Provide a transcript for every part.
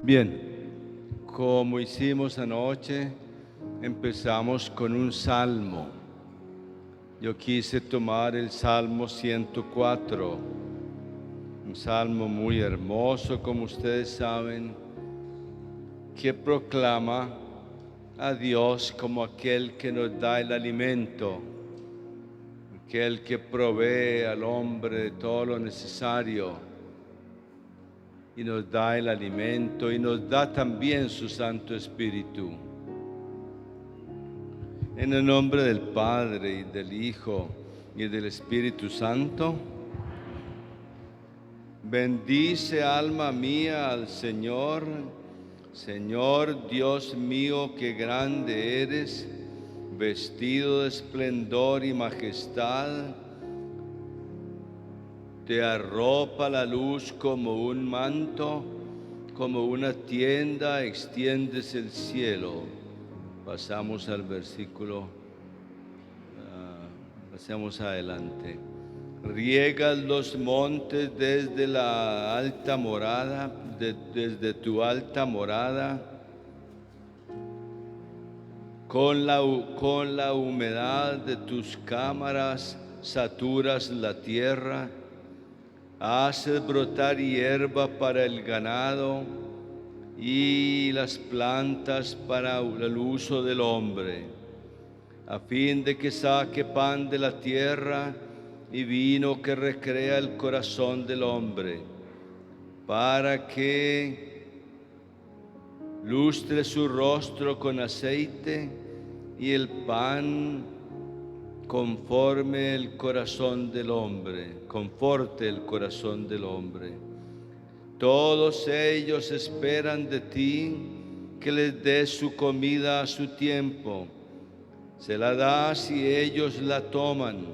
Bien, como hicimos anoche, empezamos con un salmo. Yo quise tomar el Salmo 104, un salmo muy hermoso, como ustedes saben, que proclama a Dios como aquel que nos da el alimento, aquel que provee al hombre de todo lo necesario y nos da el alimento y nos da también su Santo Espíritu. En el nombre del Padre y del Hijo y del Espíritu Santo. Bendice, alma mía, al Señor. Señor Dios mío, qué grande eres, vestido de esplendor y majestad. Te arropa la luz como un manto, como una tienda extiendes el cielo. Pasamos al versículo, pasemos adelante. Riegas los montes desde la alta morada, desde tu alta morada. Con la humedad de tus cámaras saturas la tierra. Haces brotar hierba para el ganado y las plantas para el uso del hombre, a fin de que saque pan de la tierra y vino que recrea el corazón del hombre, para que lustre su rostro con aceite y el pan conforme el corazón del hombre, conforte el corazón del hombre. Todos ellos esperan de ti que les des su comida a su tiempo. Se la das y ellos la toman.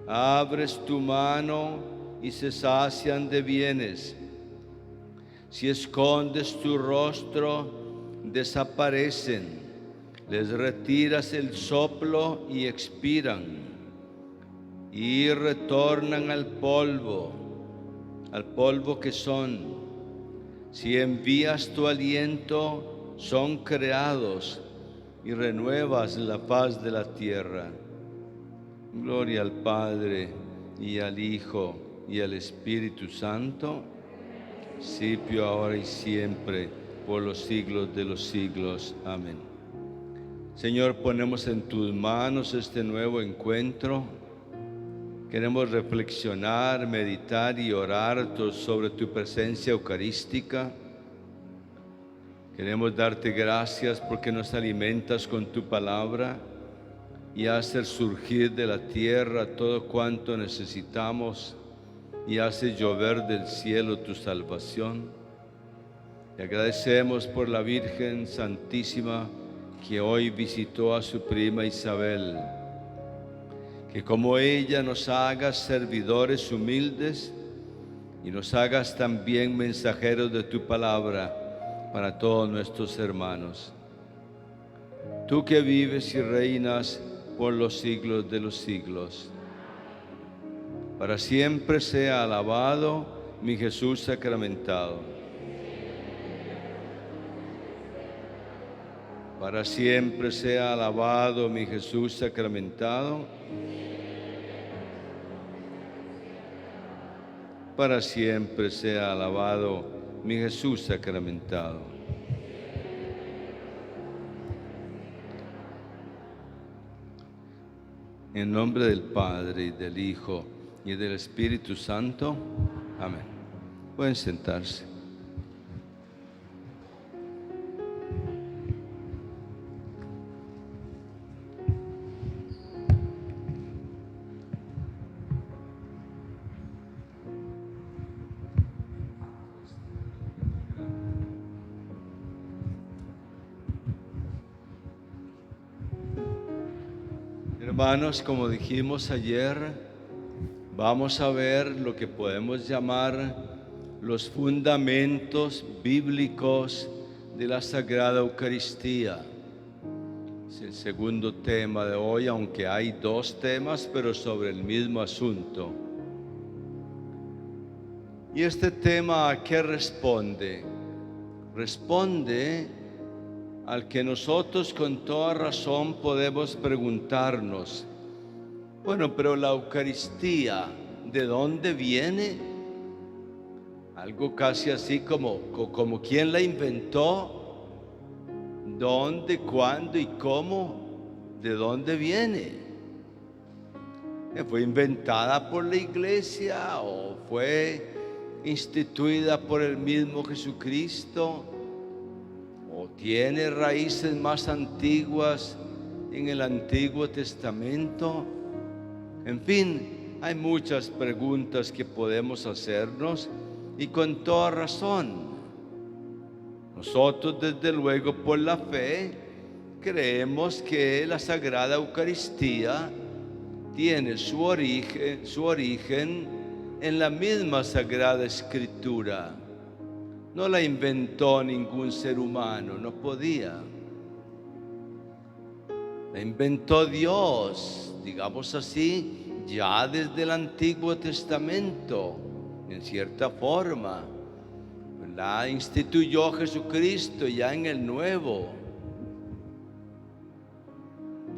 Abres tu mano y se sacian de bienes. Si escondes tu rostro, desaparecen. Les retiras el soplo y expiran, y retornan al polvo que son. Si envías tu aliento, son creados, y renuevas la faz de la tierra. Gloria al Padre, y al Hijo, y al Espíritu Santo, principio, ahora y siempre, por los siglos de los siglos. Amén. Señor, ponemos en tus manos este nuevo encuentro. Queremos reflexionar, meditar y orar sobre tu presencia eucarística. Queremos darte gracias porque nos alimentas con tu palabra y haces surgir de la tierra todo cuanto necesitamos y haces llover del cielo tu salvación. Te agradecemos por la Virgen Santísima que hoy visitó a su prima Isabel. Que como ella nos hagas servidores humildes y nos hagas también mensajeros de tu palabra para todos nuestros hermanos. Tú que vives y reinas por los siglos de los siglos. Para siempre sea alabado mi Jesús sacramentado. Para siempre sea alabado mi Jesús sacramentado. Para siempre sea alabado mi Jesús sacramentado. En nombre del Padre, y del Hijo, y del Espíritu Santo. Amén. Pueden sentarse. Hermanos, como dijimos ayer, vamos a ver lo que podemos llamar los fundamentos bíblicos de la Sagrada Eucaristía. Es el segundo tema de hoy, aunque hay dos temas, pero sobre el mismo asunto. ¿Y este tema a qué responde? responde al que nosotros con toda razón podemos preguntarnos: bueno, pero la Eucaristía, ¿de dónde viene? Algo casi así como ¿quién la inventó? ¿Dónde, cuándo y cómo? ¿De dónde viene? ¿Fue inventada por la iglesia o fue instituida por el mismo Jesucristo? ¿O tiene raíces más antiguas en el Antiguo Testamento? En fin, hay muchas preguntas que podemos hacernos y con toda razón. Nosotros, desde luego, por la fe, creemos que la Sagrada Eucaristía tiene su origen en la misma Sagrada Escritura. No la inventó ningún ser humano, no podía. La inventó Dios, digamos así, ya desde el Antiguo Testamento, en cierta forma. La instituyó Jesucristo ya en el Nuevo.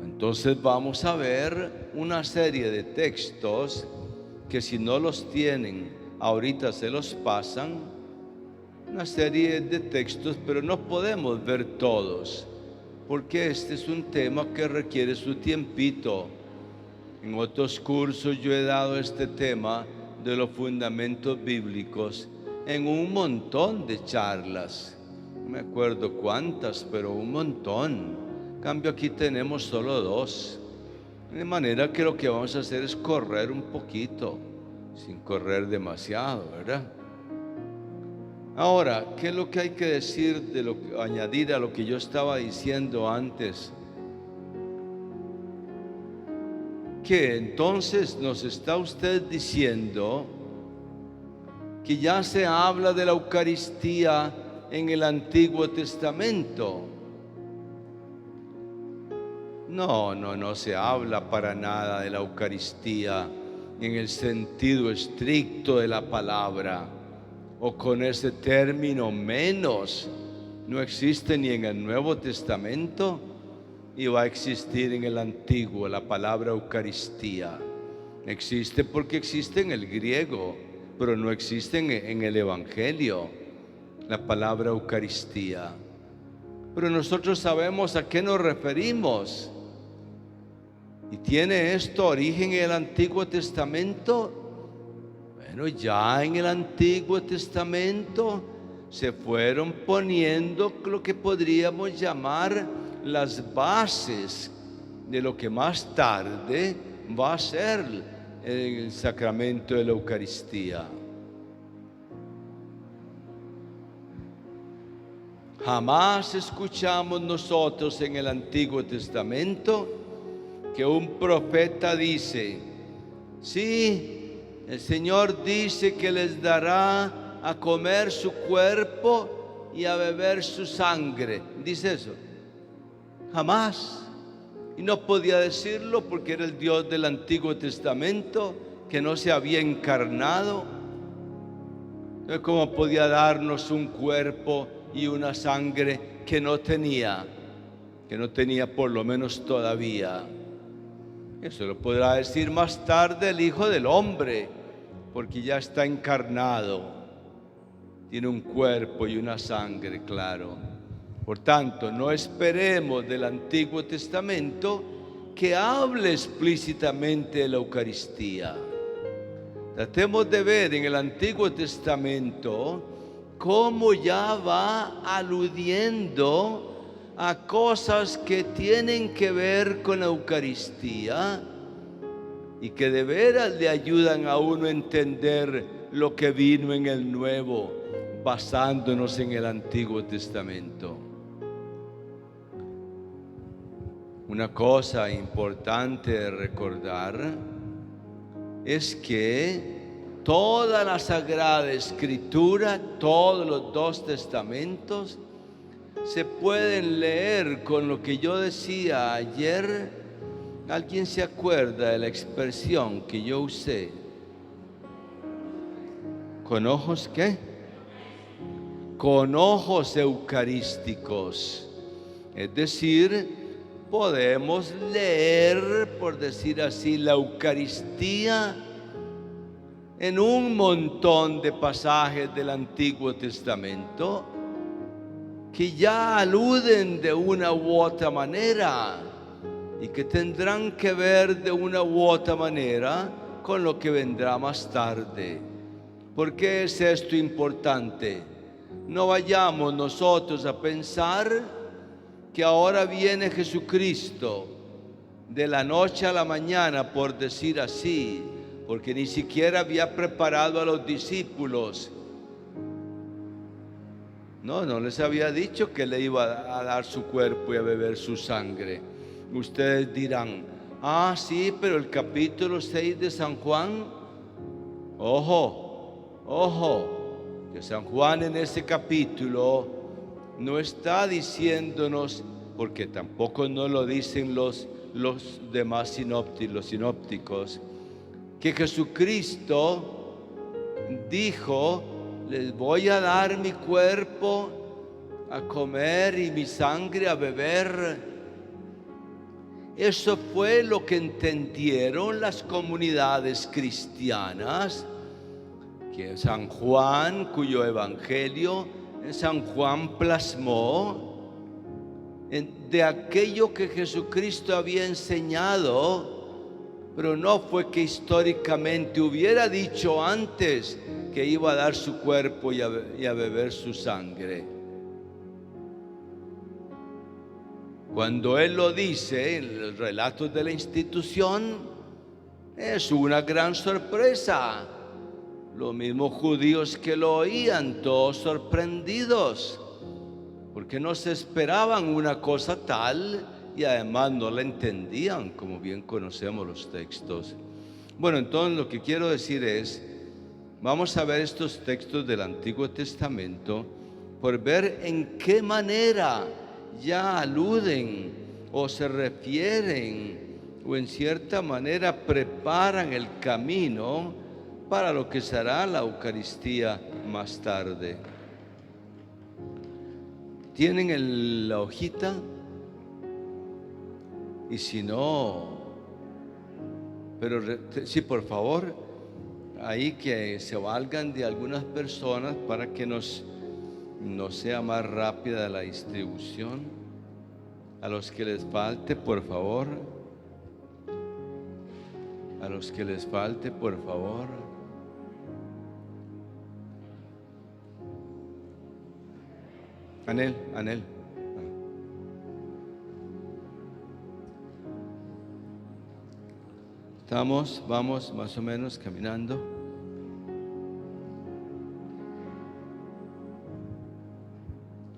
Entonces vamos a ver una serie de textos que, si no los tienen, ahorita se los pasan. Una serie de textos, pero no podemos ver todos, porque este es un tema que requiere su tiempito. En otros cursos yo he dado este tema de los fundamentos bíblicos en un montón de charlas. No me acuerdo cuántas, pero un montón. En cambio, aquí tenemos solo 2. De manera que lo que vamos a hacer es correr un poquito, sin correr demasiado, ¿verdad? Ahora, ¿qué es lo que hay que decir, añadir a lo que yo estaba diciendo antes? Que entonces nos está usted diciendo que ya se habla de la Eucaristía en el Antiguo Testamento. No se habla para nada de la Eucaristía en el sentido estricto de la palabra, o con ese término menos. No existe ni en el Nuevo Testamento y va a existir en el Antiguo. La palabra Eucaristía existe porque existe en el griego, pero no existe en el Evangelio, la palabra Eucaristía. Pero nosotros sabemos a qué nos referimos. ¿Y tiene esto origen en el Antiguo Testamento? Bueno, ya en el Antiguo Testamento se fueron poniendo lo que podríamos llamar las bases de lo que más tarde va a ser el sacramento de la Eucaristía. Jamás escuchamos nosotros en el Antiguo Testamento que un profeta dice: sí, el Señor dice que les dará a comer su cuerpo y a beber su sangre. ¿Dice eso? Jamás. Y no podía decirlo porque era el Dios del Antiguo Testamento, que no se había encarnado. Entonces, ¿cómo podía darnos un cuerpo y una sangre que no tenía por lo menos todavía? Eso lo podrá decir más tarde el Hijo del Hombre, porque ya está encarnado, tiene un cuerpo y una sangre, claro. Por tanto, no esperemos del Antiguo Testamento que hable explícitamente de la Eucaristía. Tratemos de ver en el Antiguo Testamento cómo ya va aludiendo a cosas que tienen que ver con la Eucaristía y que de veras le ayudan a uno a entender lo que vino en el Nuevo, basándonos en el Antiguo Testamento. Una cosa importante de recordar es que toda la Sagrada Escritura, todos los 2 testamentos, se pueden leer con lo que yo decía ayer. ¿Alguien se acuerda de la expresión que yo usé? ¿Con ojos qué? con ojos eucarísticos. Es decir, podemos leer, por decir así, la Eucaristía en un montón de pasajes del Antiguo Testamento que ya aluden de una u otra manera y que tendrán que ver de una u otra manera con lo que vendrá más tarde. ¿Por qué es esto importante? No vayamos nosotros a pensar que ahora viene Jesucristo de la noche a la mañana, por decir así, porque ni siquiera había preparado a los discípulos. No les había dicho que le iba a dar su cuerpo y a beber su sangre. Ustedes dirán, sí, pero el capítulo 6 de San Juan, ojo, que San Juan en ese capítulo no está diciéndonos, porque tampoco no lo dicen los demás sinópticos, que Jesucristo dijo: les voy a dar mi cuerpo a comer y mi sangre a beber. Eso fue lo que entendieron las comunidades cristianas, que San Juan, cuyo evangelio San Juan plasmó de aquello que Jesucristo había enseñado, pero no fue que históricamente hubiera dicho antes que iba a dar su cuerpo y a beber su sangre. Cuando Él lo dice en los relatos de la institución, es una gran sorpresa. Los mismos judíos que lo oían, todos sorprendidos, porque no se esperaban una cosa tal y además no la entendían, como bien conocemos los textos. Bueno, entonces lo que quiero decir es, vamos a ver estos textos del Antiguo Testamento por ver en qué manera ya aluden o se refieren o en cierta manera preparan el camino para lo que será la Eucaristía más tarde. ¿Tienen la hojita? Y si no, pero sí, por favor, ahí que se valgan de algunas personas para que nos sea más rápida la distribución. A los que les falte, por favor. A los que les falte, por favor. Anel. Vamos más o menos caminando.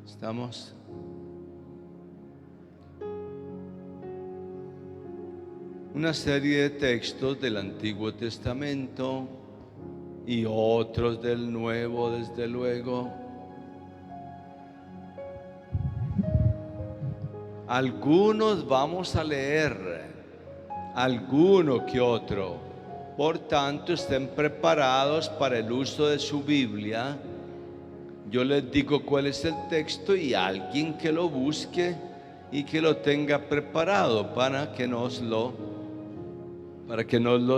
Estamos. Una serie de textos del Antiguo Testamento y otros del Nuevo, desde luego. Algunos vamos a leer, alguno que otro. Por tanto, estén preparados para el uso de su Biblia. Yo les digo cuál es el texto y alguien que lo busque y que lo tenga preparado para que nos lo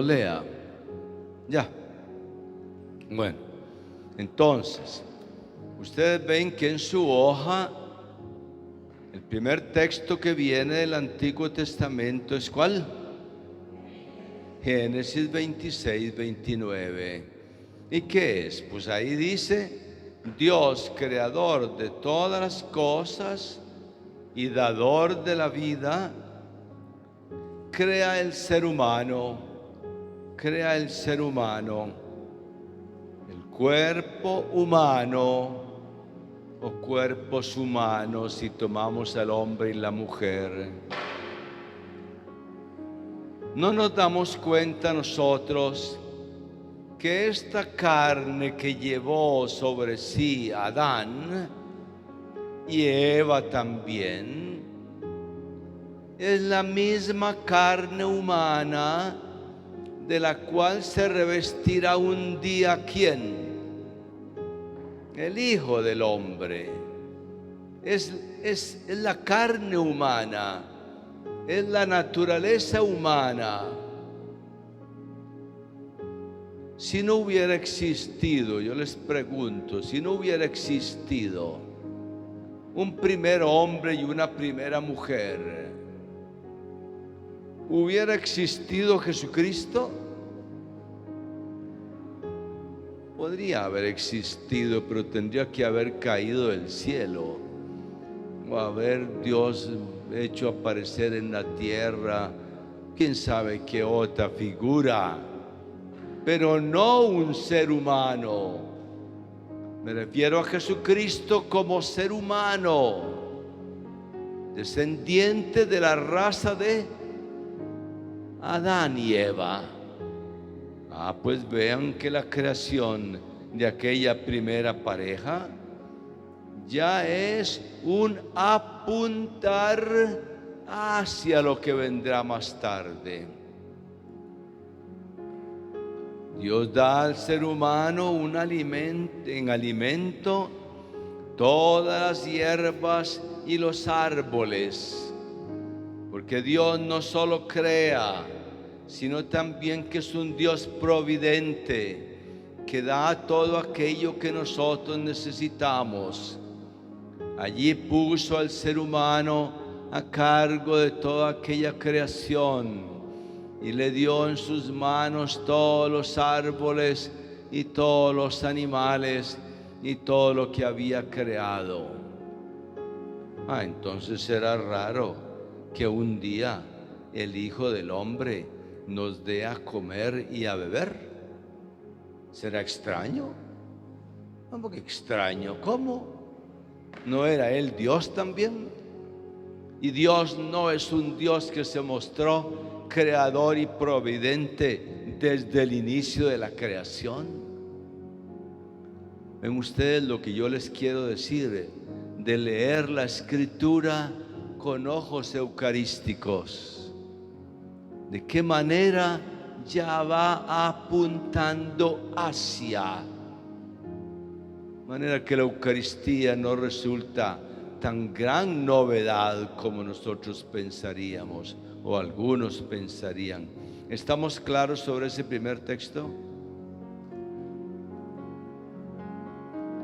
lea. Ya. Bueno, entonces, ustedes ven que en su hoja el primer texto que viene del Antiguo Testamento es ¿cuál? Génesis 26, 29. ¿Y qué es? Pues ahí dice: Dios, creador de todas las cosas y dador de la vida, crea el ser humano, el cuerpo humano o cuerpos humanos, si tomamos al hombre y la mujer. No nos damos cuenta nosotros que esta carne que llevó sobre sí Adán y Eva también es la misma carne humana de la cual se revestirá un día ¿quién? el Hijo del Hombre. Es la carne humana, es la naturaleza humana. Si no hubiera existido, yo les pregunto, si no hubiera existido un primer hombre y una primera mujer, ¿hubiera existido Jesucristo? Podría haber existido, pero tendría que haber caído del cielo, o haber Dios hecho aparecer en la tierra, quién sabe qué otra figura, pero no un ser humano. Me refiero a Jesucristo como ser humano, descendiente de la raza de Adán y Eva. Pues vean que la creación de aquella primera pareja ya es un apuntar hacia lo que vendrá más tarde. Dios da al ser humano en alimento todas las hierbas y los árboles, porque Dios no solo crea, sino también que es un Dios providente, que da todo aquello que nosotros necesitamos. Allí puso al ser humano a cargo de toda aquella creación y le dio en sus manos todos los árboles y todos los animales y todo lo que había creado. Entonces será raro que un día el Hijo del Hombre nos dé a comer y a beber. ¿Será extraño? ¿Cómo que extraño? ¿Cómo? ¿No era Él Dios también? Y Dios no es un Dios que se mostró creador y providente desde el inicio de la creación. Ven ustedes lo que yo les quiero decir, de leer la Escritura con ojos eucarísticos. ¿De qué manera ya va apuntando hacia? De manera que la Eucaristía no resulta tan gran novedad como nosotros pensaríamos o algunos pensarían. ¿Estamos claros sobre ese primer texto?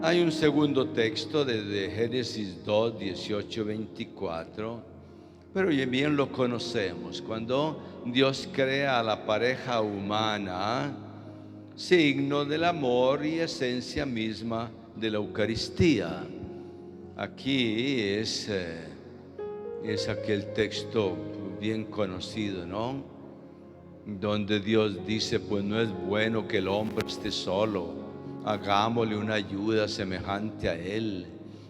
Hay un segundo texto de Génesis 2, 18, 24. Pero bien lo conocemos, cuando Dios crea a la pareja humana, signo del amor y esencia misma de la Eucaristía. Aquí es aquel texto bien conocido, ¿no? Donde Dios dice, pues no es bueno que el hombre esté solo, hagámosle una ayuda semejante a él.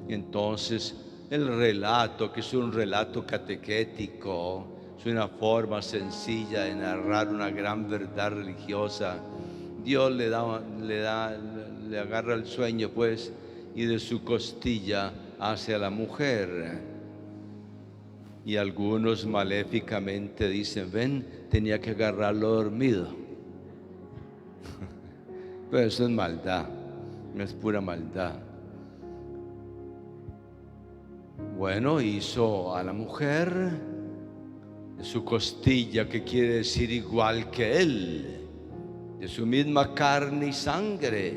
Y entonces el relato, que es un relato catequético, es una forma sencilla de narrar una gran verdad religiosa. Dios le agarra el sueño, pues, y de su costilla hace a la mujer. Y algunos maléficamente dicen, ven, tenía que agarrarlo dormido. Pero eso es maldad, es pura maldad. Bueno, hizo a la mujer de su costilla, que quiere decir igual que él, de su misma carne y sangre.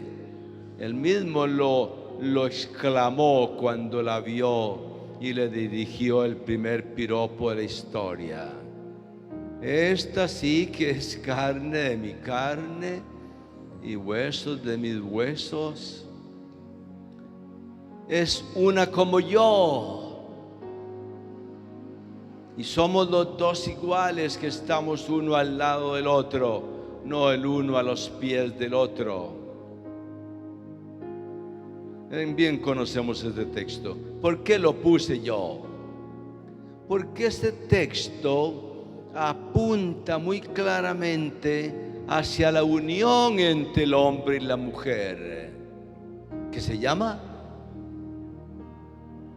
Él mismo lo exclamó cuando la vio y le dirigió el primer piropo de la historia. Esta sí que es carne de mi carne y huesos de mis huesos. Es una como yo. Y somos los dos iguales, que estamos uno al lado del otro, no el uno a los pies del otro. Bien conocemos este texto. ¿Por qué lo puse yo? Porque este texto apunta muy claramente hacia la unión entre el hombre y la mujer, que se llama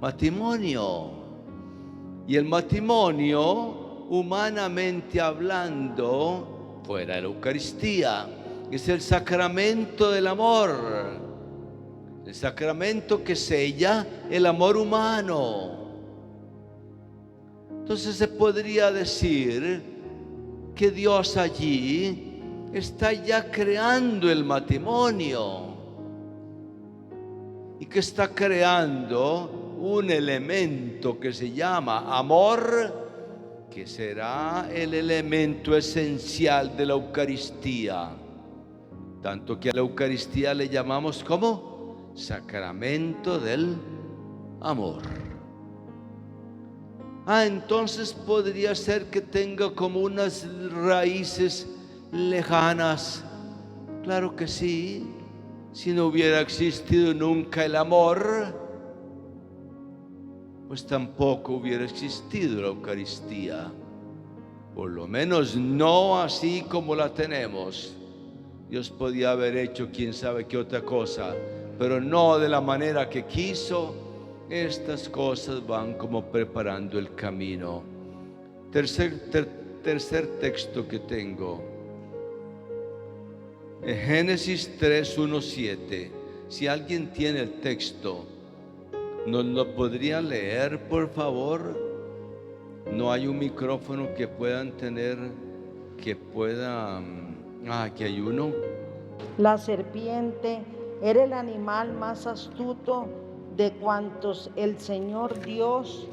matrimonio. Y el matrimonio, humanamente hablando, fuera de la Eucaristía, es el sacramento del amor. el sacramento que sella el amor humano. Entonces se podría decir que Dios allí está ya creando el matrimonio y que está creando un elemento que se llama amor, que será el elemento esencial de la Eucaristía. Tanto que a la Eucaristía le llamamos como sacramento del amor. Entonces podría ser que tenga como unas raíces lejanas. Claro que sí. Si no hubiera existido nunca el amor, pues tampoco hubiera existido la Eucaristía. Por lo menos no así como la tenemos. Dios podía haber hecho quién sabe qué otra cosa, pero no de la manera que quiso. Estas cosas van como preparando el camino. Tercer texto que tengo. En Génesis 3, 1, 7. Si alguien tiene el texto, ¿nos lo podría leer, por favor? No hay un micrófono que puedan tener, que puedan... aquí hay uno. La serpiente era el animal más astuto de cuantos el Señor Dios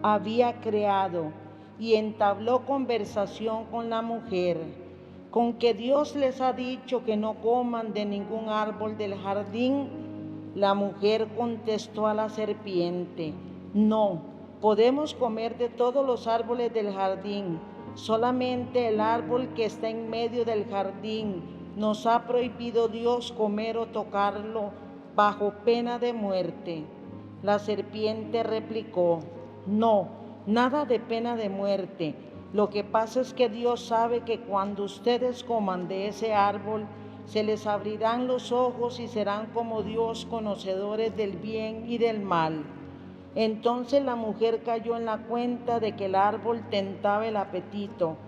había creado, y entabló conversación con la mujer. ¿Con que Dios les ha dicho que no coman de ningún árbol del jardín? La mujer contestó a la serpiente: no, podemos comer de todos los árboles del jardín, solamente el árbol que está en medio del jardín nos ha prohibido Dios comer o tocarlo, bajo pena de muerte. La serpiente replicó: no, nada de pena de muerte. Lo que pasa es que Dios sabe que cuando ustedes coman de ese árbol, se les abrirán los ojos y serán como Dios, conocedores del bien y del mal. Entonces la mujer cayó en la cuenta de que el árbol tentaba el apetito.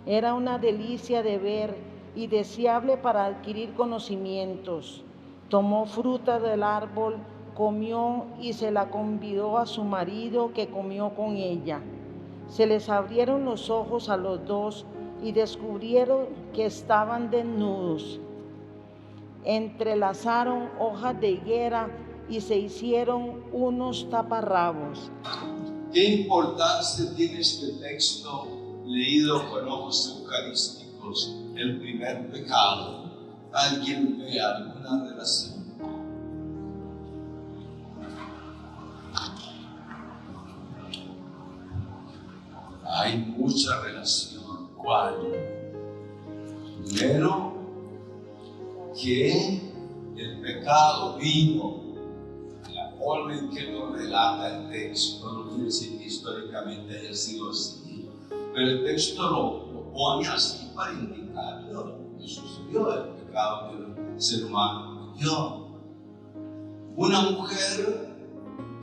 Era una delicia de ver y deseable para adquirir conocimientos. Tomó fruta del árbol, comió y se la convidó a su marido, que comió con ella. Se les abrieron los ojos a los dos y descubrieron que estaban desnudos. Entrelazaron hojas de higuera y se hicieron unos taparrabos. ¿Qué importancia tiene este texto leído con ojos eucarísticos? El primer pecado. ¿Alguien ve alguna relación? Hay mucha relación. ¿Cuál? Primero, que el pecado vino, la forma en que lo relata el texto, no quiere decir que históricamente haya sido así, pero el texto lo pone así para indicar lo que sucedió, el pecado que el ser humano cometió. Una mujer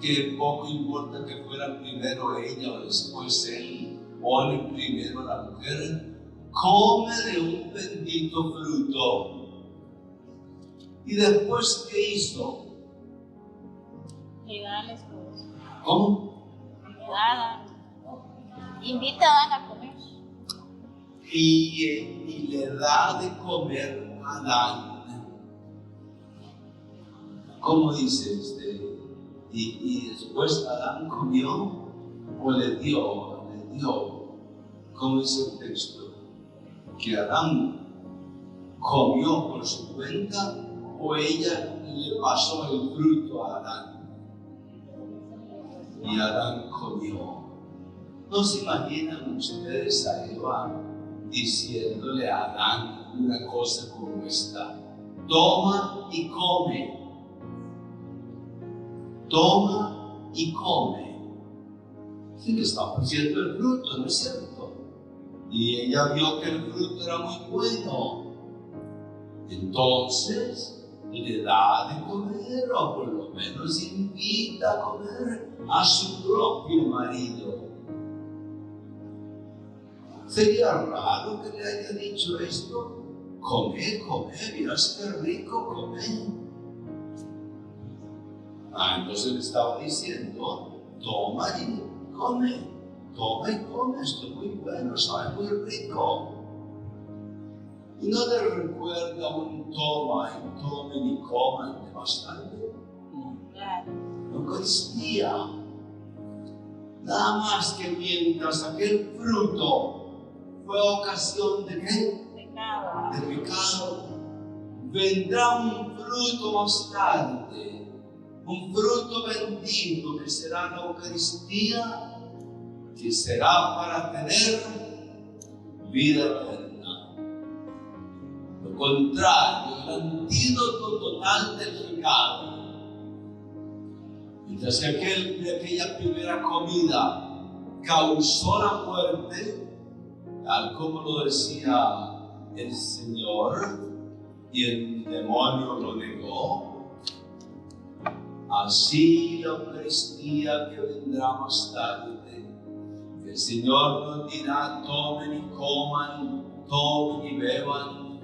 que poco importa que fuera primero ella o después él, pone primero a la mujer, come de un bendito fruto. ¿Y después qué hizo? Le da al esposo. ¿Cómo? Invita a Adán a comer. Y le da de comer a Adán. ¿Cómo dice usted? Y después Adán comió o le dio. ¿Cómo dice el texto? Que Adán comió por su cuenta o ella le pasó el fruto a Adán. Y Adán comió. ¿No se imaginan ustedes a Eva diciéndole a Adán una cosa como esta? Toma y come. Toma y come. Sí, que está ofreciendo el fruto, ¿no es cierto? Y ella vio que el fruto era muy bueno. Entonces le da de comer, o por lo menos invita a comer a su propio marido. Sería raro que le haya dicho esto: come, mira qué rico, come. Entonces le estaba diciendo, toma y come, esto es muy bueno, sabe muy rico. Y no le recuerda un toma y tomen y coman de bastante. Eucaristía. Nada más que mientras aquel fruto fue ocasión de ¿qué? Pecado. De pecado, vendrá un fruto más tarde, un fruto bendito que será la Eucaristía, que será para tener vida eterna. Lo contrario, el antídoto total del pecado. Mientras que aquella primera comida causó la muerte, tal como lo decía el Señor, y el demonio lo negó, así la Eucaristía que vendrá más tarde, que el Señor nos dirá, tomen y coman, tomen y beban,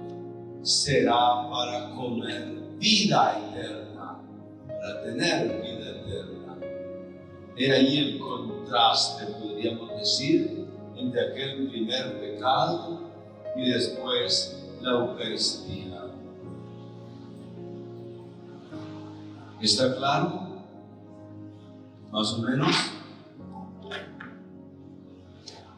será para comer vida eterna, para tener vida eterna. He ahí el contraste, podríamos decir, entre aquel primer pecado y después la Eucaristía. ¿Está claro? Más o menos.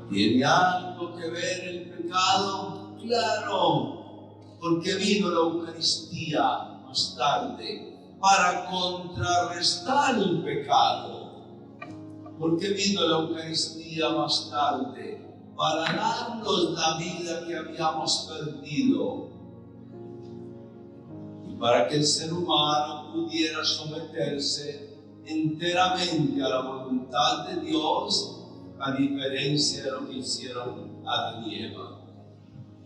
¿Tiene algo que ver el pecado? Claro, porque vino la Eucaristía más tarde para contrarrestar el pecado. Porque vino la Eucaristía más tarde para darnos la vida que habíamos perdido. Y para que el ser humano pudiera someterse enteramente a la voluntad de Dios, a diferencia de lo que hicieron Adán y Eva.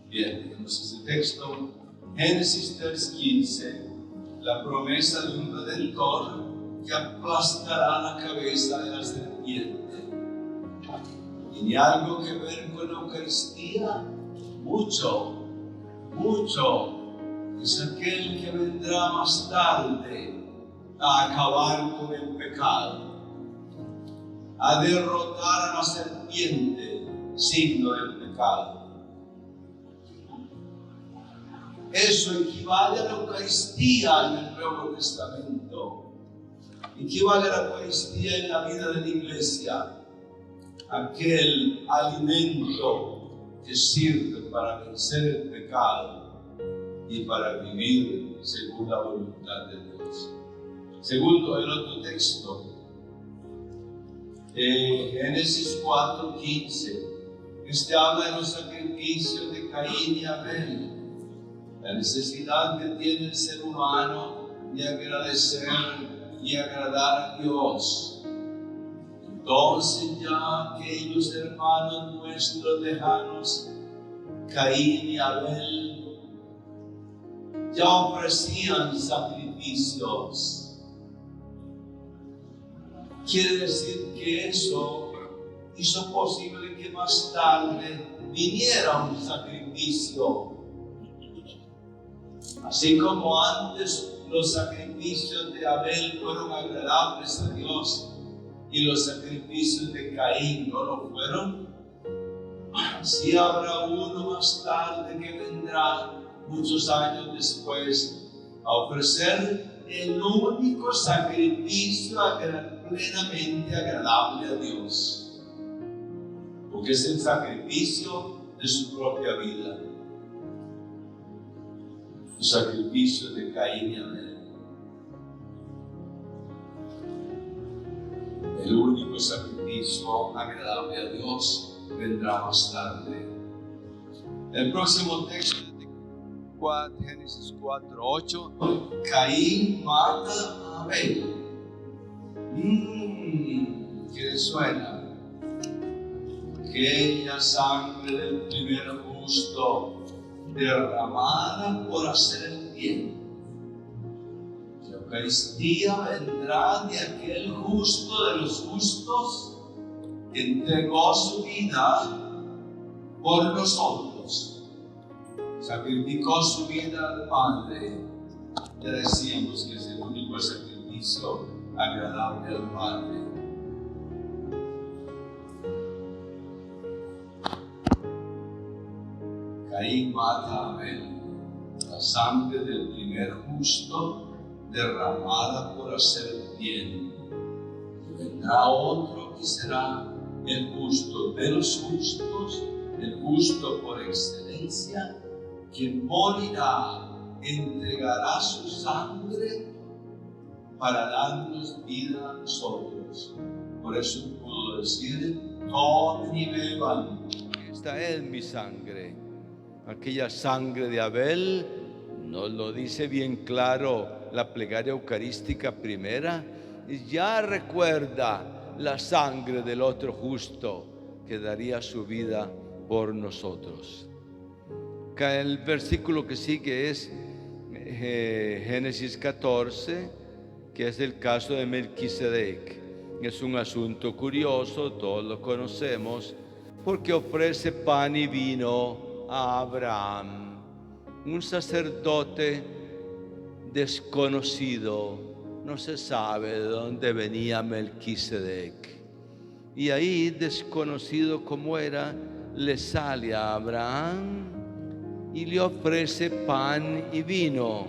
Bien, tenemos ese texto, Génesis 3:15, la promesa de un Redentor que aplastará la cabeza de la serpiente. ¿Tiene algo que ver con la Eucaristía? Mucho. Es aquel que vendrá más tarde a acabar con el pecado, a derrotar a la serpiente, signo del pecado. Eso equivale a la Eucaristía en el Nuevo Testamento. Equivale a la Eucaristía en la vida de la Iglesia. Aquel alimento que sirve para vencer el pecado y para vivir según la voluntad de Dios. Segundo, el otro texto, Génesis 4:15. Este habla de los sacrificios de Caín y Abel, la necesidad que tiene el ser humano de agradecer y agradar a Dios. Entonces ya aquellos hermanos nuestros lejanos, Caín y Abel, ya ofrecían sacrificios. Quiere decir que eso hizo posible que más tarde viniera un sacrificio. Así como antes los sacrificios de Abel fueron agradables a Dios y los sacrificios de Caín no lo fueron, así habrá uno más tarde que vendrá muchos años después a ofrecer el único sacrificio plenamente agradable a Dios, porque es el sacrificio de su propia vida, el sacrificio de Caín y Abel. El único sacrificio agradable a Dios vendrá más tarde. El próximo texto, Génesis 4:8, Caín mata a Abel. ¿Qué le suena? Aquella sangre del primer justo derramada por hacer el bien. La Eucaristía vendrá de aquel justo de los justos que entregó su vida por nosotros. Sacrificó su vida al Padre. Ya decíamos que es el único sacrificio agradable al Padre. Caín mata a Abel, la sangre del primer justo derramada por hacer bien. Y vendrá otro que será el justo de los justos, el justo por excelencia, quien morirá, entregará su sangre para darnos vida a nosotros. Por eso pudo decir: tomen y beban. Esta es mi sangre. Aquella sangre de Abel nos lo dice bien claro la plegaria eucarística primera, y ya recuerda la sangre del otro justo que daría su vida por nosotros. El versículo que sigue es Génesis 14, que es el caso de Melquisedec. Es un asunto curioso, todos lo conocemos, porque ofrece pan y vino a Abraham, un sacerdote desconocido. No se sabe de dónde venía Melquisedec. Y ahí, desconocido como era, le sale a Abraham y le ofrece pan y vino.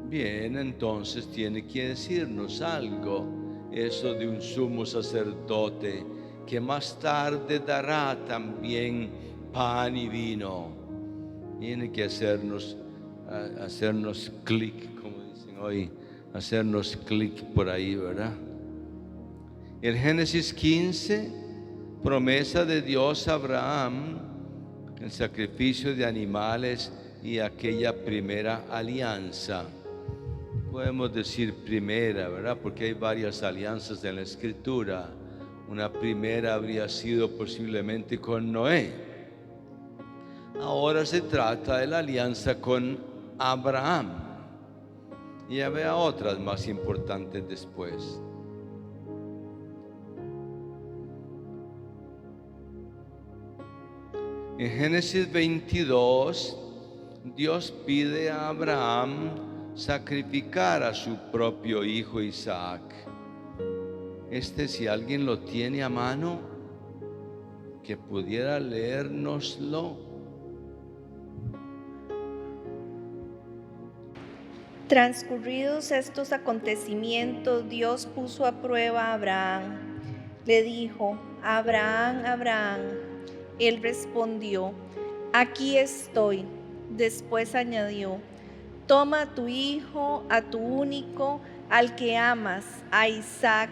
Bien, entonces tiene que decirnos algo, eso de un sumo sacerdote que más tarde dará también pan y vino. Tiene que hacernos clic, como dicen hoy, hacernos clic por ahí, ¿verdad? El Génesis 15, promesa de Dios a Abraham, el sacrificio de animales y aquella primera alianza. Podemos decir primera, ¿verdad? Porque hay varias alianzas en la Escritura. Una primera habría sido posiblemente con Noé. Ahora se trata de la alianza con Abraham. Y había otras más importantes después. En Génesis 22, Dios pide a Abraham sacrificar a su propio hijo Isaac. Si alguien lo tiene a mano, que pudiera leérnoslo. Transcurridos estos acontecimientos, Dios puso a prueba a Abraham. Le dijo: Abraham, Abraham. Él respondió: aquí estoy. Después añadió: toma a tu hijo, a tu único, al que amas, a Isaac.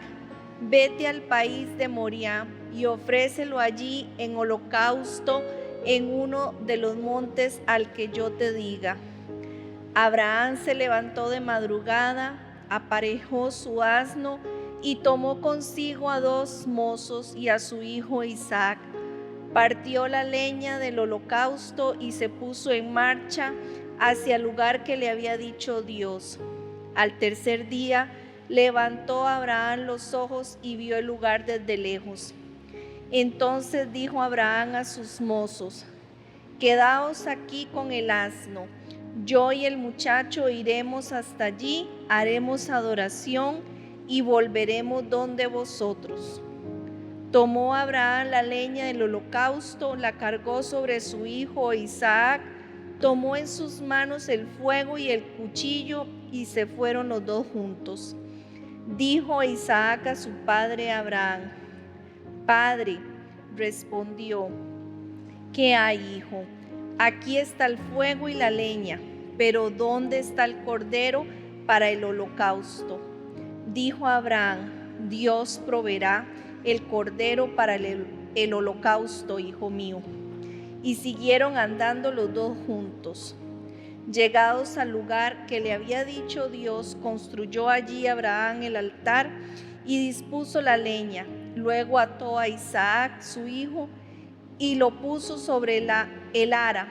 Vete al país de Moriah y ofrécelo allí en holocausto en uno de los montes al que yo te diga. Abraham se levantó de madrugada, aparejó su asno y tomó consigo a 2 mozos y a su hijo Isaac. Partió la leña del holocausto y se puso en marcha hacia el lugar que le había dicho Dios. Al tercer día levantó Abraham los ojos y vio el lugar desde lejos. Entonces dijo Abraham a sus mozos: quedaos aquí con el asno. Yo y el muchacho iremos hasta allí, haremos adoración y volveremos donde vosotros. Tomó Abraham la leña del holocausto, la cargó sobre su hijo Isaac, tomó en sus manos el fuego y el cuchillo y se fueron los 2 juntos. Dijo Isaac a su padre Abraham: Padre. Respondió: ¿qué hay, hijo? Aquí está el fuego y la leña, pero ¿dónde está el cordero para el holocausto? Dijo Abraham: Dios proveerá el cordero para el holocausto, hijo mío. Y siguieron andando los 2 juntos. Llegados al lugar que le había dicho Dios, construyó allí Abraham el altar y dispuso la leña. Luego ató a Isaac, su hijo, y lo puso sobre el ara,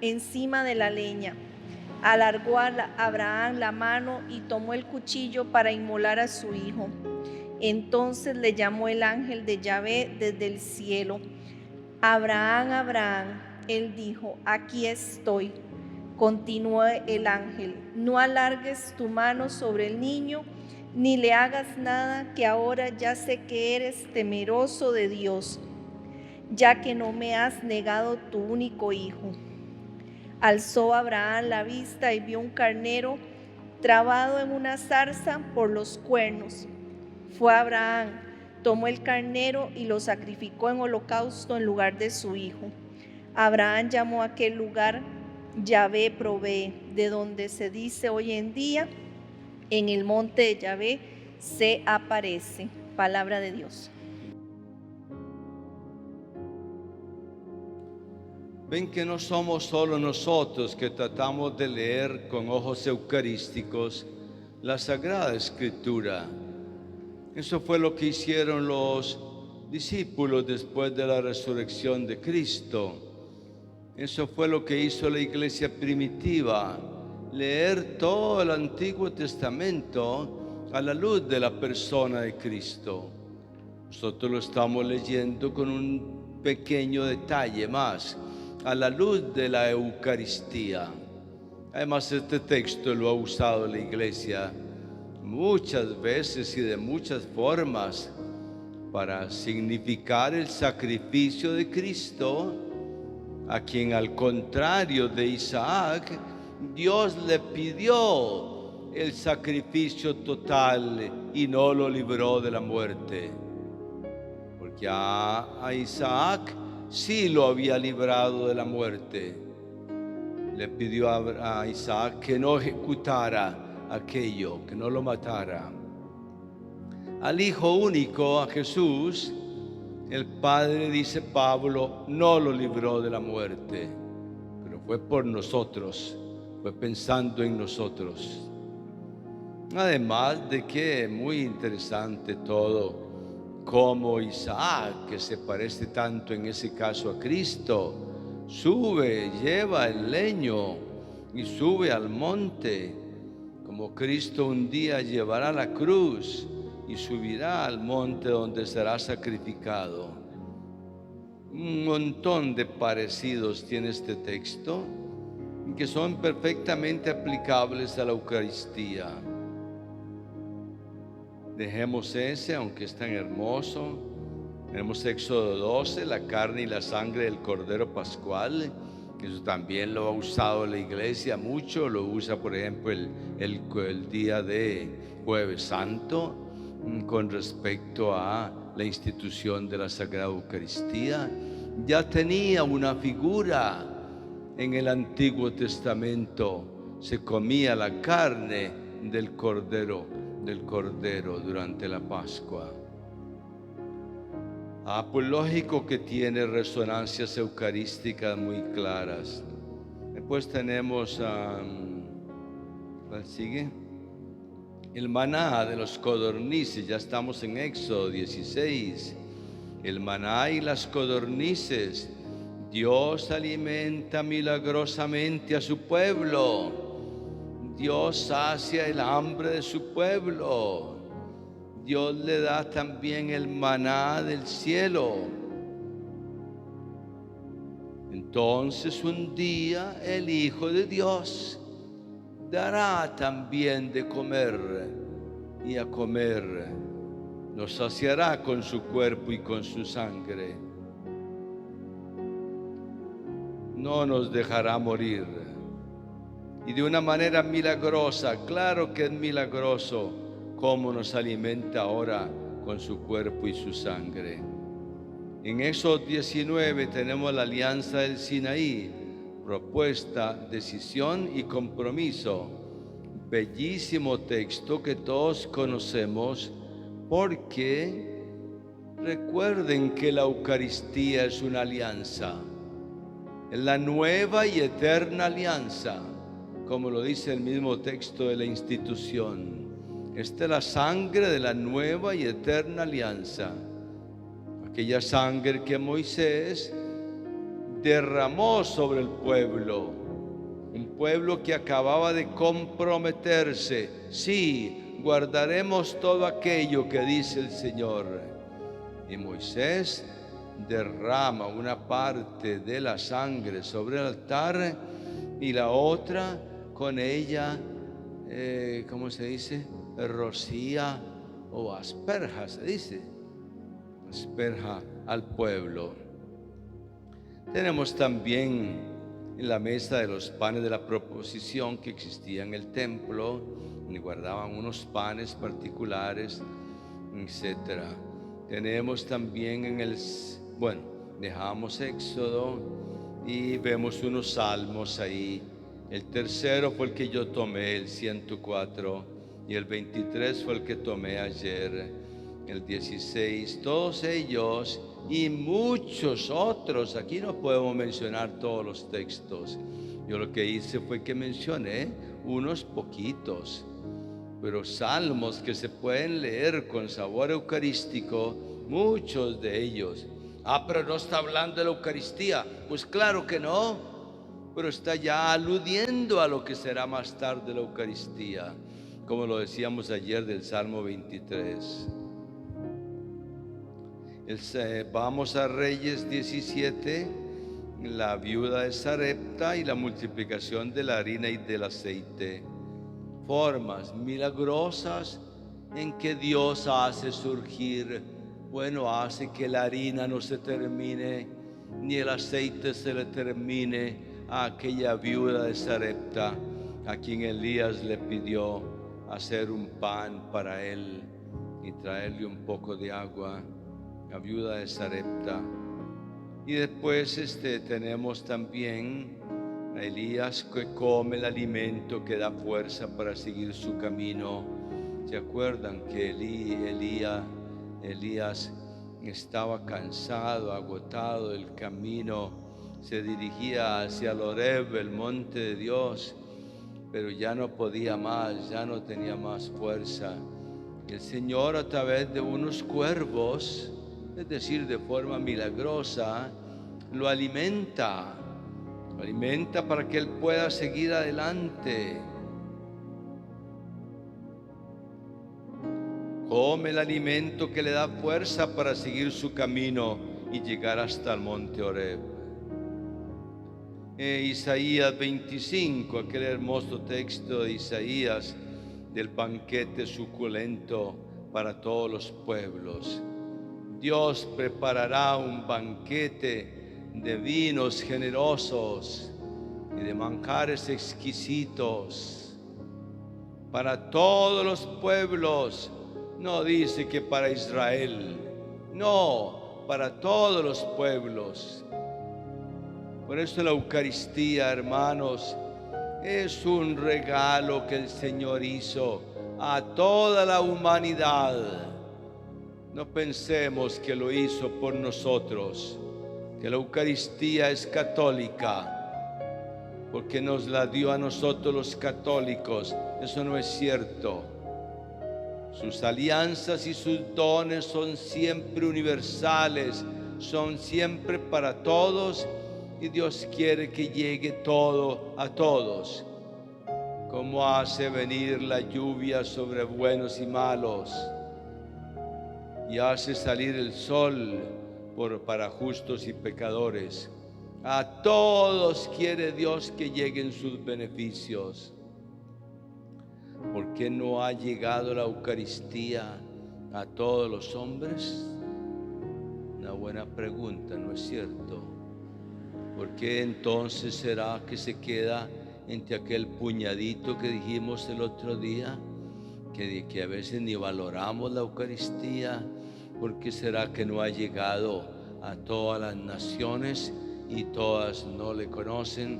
encima de la leña. Alargó a Abraham la mano y tomó el cuchillo para inmolar a su hijo. Entonces le llamó el ángel de Yahvé desde el cielo: Abraham, Abraham. Él dijo: aquí estoy. Continuó el ángel: no alargues tu mano sobre el niño, ni le hagas nada, que ahora ya sé que eres temeroso de Dios, ya que no me has negado tu único hijo. Alzó Abraham la vista y vio un carnero trabado en una zarza por los cuernos. Fue Abraham, tomó el carnero y lo sacrificó en holocausto en lugar de su hijo. Abraham llamó a aquel lugar Yahvé provee, de donde se dice hoy en día: en el monte de Yahvé se aparece. Palabra de Dios. Ven que no somos solo nosotros que tratamos de leer con ojos eucarísticos la Sagrada Escritura. Eso fue lo que hicieron los discípulos después de la resurrección de Cristo. Eso fue lo que hizo la iglesia primitiva, leer todo el Antiguo Testamento a la luz de la persona de Cristo. Nosotros lo estamos leyendo con un pequeño detalle más, a la luz de la Eucaristía. Además, este texto lo ha usado la iglesia muchas veces y de muchas formas para significar el sacrificio de Cristo, a quien, al contrario de Isaac, Dios le pidió el sacrificio total y no lo libró de la muerte. Porque a Isaac sí lo había librado de la muerte. Le pidió a Isaac que no ejecutara aquello, que no lo matara. Al Hijo único, a Jesús, el Padre, dice Pablo, no lo libró de la muerte, pero fue por nosotros, fue pensando en nosotros. Además de que es muy interesante todo, como Isaac, que se parece tanto en ese caso a Cristo, sube, lleva el leño y sube al monte, como Cristo un día llevará la cruz y subirá al monte donde será sacrificado. Un montón de parecidos tiene este texto que son perfectamente aplicables a la Eucaristía. Dejemos ese, aunque es tan hermoso. Tenemos Éxodo 12, la carne y la sangre del Cordero Pascual, que eso también lo ha usado la iglesia mucho. Lo usa, por ejemplo, el día de Jueves Santo, con respecto a la institución de la Sagrada Eucaristía. Ya tenía una figura en el Antiguo Testamento. Se comía la carne del cordero durante la Pascua. Pues lógico que tiene resonancias eucarísticas muy claras. Después tenemos, ¿cuál sigue? El maná de los codornices. Ya estamos en Éxodo 16. El maná y las codornices. Dios alimenta milagrosamente a su pueblo. Dios sacia el hambre de su pueblo. Dios le da también el maná del cielo. Entonces un día el Hijo de Dios dará también de comer, y a comer nos saciará con su cuerpo y con su sangre. No nos dejará morir. Y de una manera milagrosa, claro que es milagroso cómo nos alimenta ahora con su cuerpo y su sangre. En Éxodo 19 tenemos la alianza del Sinaí, propuesta, decisión y compromiso. Bellísimo texto que todos conocemos, porque recuerden que la Eucaristía es una alianza, es la nueva y eterna alianza, como lo dice el mismo texto de la institución. Esta es la sangre de la nueva y eterna alianza, aquella sangre que Moisés derramó sobre el pueblo, un pueblo que acababa de comprometerse. Sí, guardaremos todo aquello que dice el Señor. Y Moisés derrama una parte de la sangre sobre el altar y la otra con ella, ¿cómo se dice? Rocía o asperja, se dice. Asperja al pueblo. Tenemos también en la mesa de los panes de la proposición que existía en el templo, y guardaban unos panes particulares, etc. Tenemos también dejamos Éxodo y vemos unos salmos ahí. El tercero fue el que yo tomé, el 104, y el 23 fue el que tomé ayer, el 16. Todos ellos y muchos otros, aquí no podemos mencionar todos los textos. Yo lo que hice fue que mencioné unos poquitos, pero salmos que se pueden leer con sabor eucarístico, muchos de ellos. Pero no está hablando de la Eucaristía. Pues claro que no, pero está ya aludiendo a lo que será más tarde la Eucaristía, como lo decíamos ayer del Salmo 23. Vamos a Reyes 17, la viuda de Sarepta y la multiplicación de la harina y del aceite. Formas milagrosas en que Dios hace surgir, hace que la harina no se termine, ni el aceite se le termine a aquella viuda de Sarepta, a quien Elías le pidió hacer un pan para él y traerle un poco de agua, la viuda de Sarepta. Y después tenemos también a Elías que come el alimento que da fuerza para seguir su camino. ¿Se acuerdan que Elías estaba cansado, agotado del camino? Se dirigía hacia el Horeb, el monte de Dios, pero ya no podía más, ya no tenía más fuerza. Y el Señor, a través de unos cuervos, es decir, de forma milagrosa, lo alimenta para que él pueda seguir adelante. Come el alimento que le da fuerza para seguir su camino y llegar hasta el monte Horeb. Isaías 25, aquel hermoso texto de Isaías del banquete suculento para todos los pueblos. Dios preparará un banquete de vinos generosos y de manjares exquisitos para todos los pueblos. No dice que para Israel, no, para todos los pueblos. Por eso la Eucaristía, hermanos, es un regalo que el Señor hizo a toda la humanidad. No pensemos que lo hizo por nosotros, que la Eucaristía es católica, porque nos la dio a nosotros los católicos. Eso no es cierto. Sus alianzas y sus dones son siempre universales, son siempre para todos, y Dios quiere que llegue todo a todos. Como hace venir la lluvia sobre buenos y malos, y hace salir el sol para justos y pecadores. A todos quiere Dios que lleguen sus beneficios. ¿Por qué no ha llegado la Eucaristía a todos los hombres? Una buena pregunta, ¿no es cierto? ¿Por qué entonces será que se queda entre aquel puñadito que dijimos el otro día? Que a veces ni valoramos la Eucaristía. ¿Por qué será que no ha llegado a todas las naciones y todas no le conocen?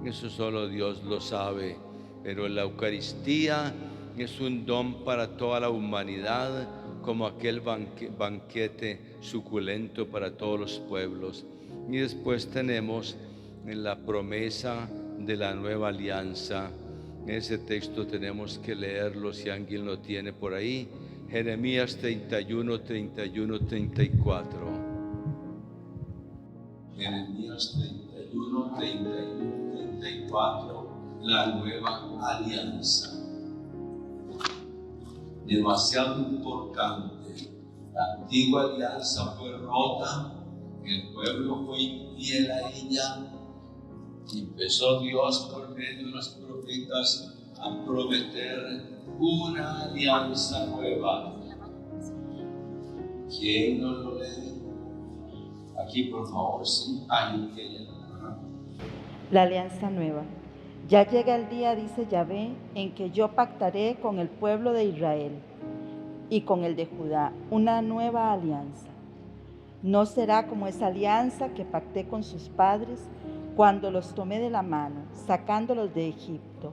Eso solo Dios lo sabe. Pero la Eucaristía es un don para toda la humanidad, como aquel banquete suculento para todos los pueblos. Y después tenemos la promesa de la nueva alianza. Ese texto tenemos que leerlo si alguien lo tiene por ahí. Jeremías 31, 31, 34. Jeremías 31, 31, 34. La nueva alianza. Demasiado importante. La antigua alianza fue rota, el pueblo fue infiel a ella, Y empezó Dios por medio de los profetas a prometer una alianza nueva. ¿Quién nos lo lee? Aquí, por favor, sí. Ay, que La alianza nueva. Ya llega el día, dice Yahvé, en que yo pactaré con el pueblo de Israel y con el de Judá una nueva alianza. No será como esa alianza que pacté con sus padres cuando los tomé de la mano, sacándolos de Egipto,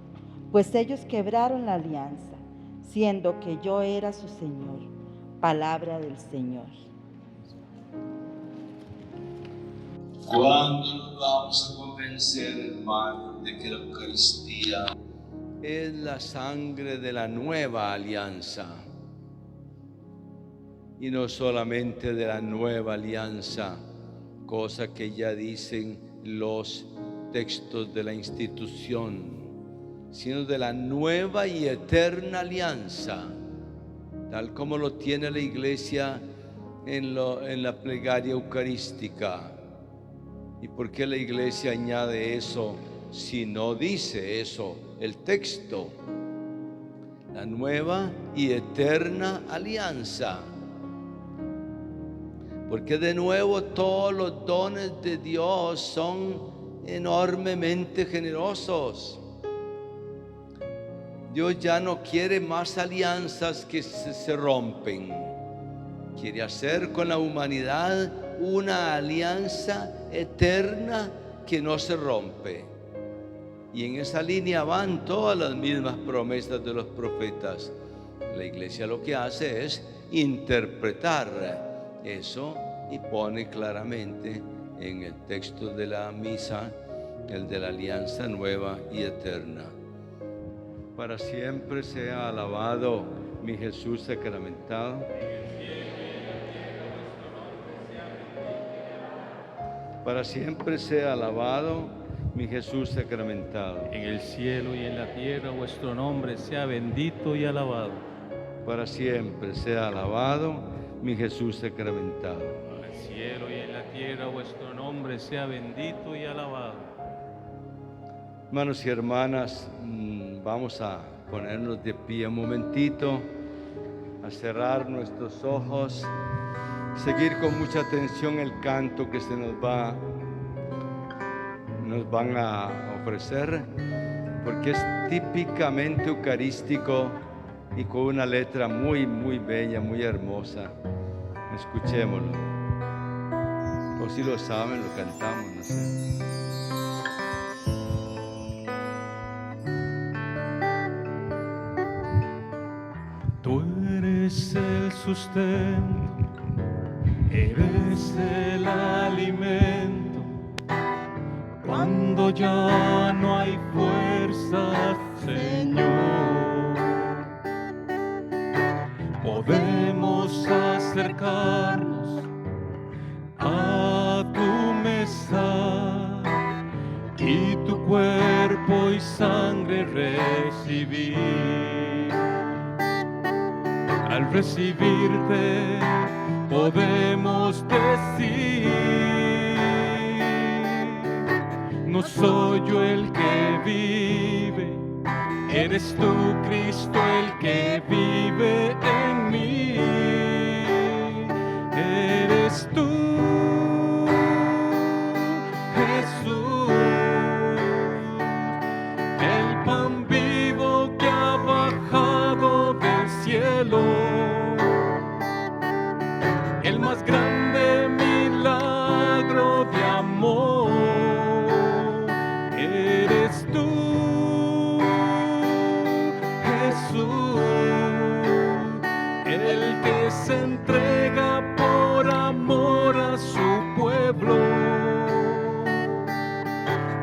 pues ellos quebraron la alianza, siendo que yo era su Señor. Palabra del Señor. ¿Cuándo nos vamos a convencer, hermanos, de que la Eucaristía Es la sangre de la nueva alianza. Y no solamente de la nueva alianza, cosa que ya dicen los textos de la institución, sino de la nueva y eterna alianza, tal como lo tiene la Iglesia en la plegaria eucarística? ¿Y por qué la Iglesia añade eso si no dice eso el texto? La nueva y eterna alianza. Porque de nuevo todos los dones de Dios son enormemente generosos. Dios ya no quiere más alianzas que se rompen. Quiere hacer con la humanidad una alianza eterna que no se rompe. Y en esa línea van todas las mismas promesas de los profetas. La Iglesia lo que hace es interpretar eso y pone claramente en el texto de la misa el de la alianza nueva y eterna. Para siempre sea alabado mi Jesús sacramentado. Para siempre sea alabado mi Jesús sacramentado. En el cielo y en la tierra vuestro nombre sea bendito y alabado. Para siempre sea alabado mi Jesús sacramentado. En el cielo y en la tierra vuestro nombre sea bendito y alabado. Hermanos y hermanas, vamos a ponernos de pie un momentito, a cerrar nuestros ojos, seguir con mucha atención el canto que nos van a ofrecer, porque es típicamente eucarístico y con una letra muy, muy bella, muy hermosa. Escuchémoslo. O si lo saben, lo cantamos, no sé. Tú eres el sustento, eres el alimento. Cuando ya no hay fuerza, Señor, podemos acercarnos a tu mesa y tu cuerpo y sangre recibir. Al recibirte podemos decir: no soy yo el que vive, eres tú, Cristo, el que vive en mí. Eres tú, Jesús, el pan vivo que ha bajado del cielo, el más grande milagro de amor. Eres tú, Jesús, el que se entrega por amor a su pueblo.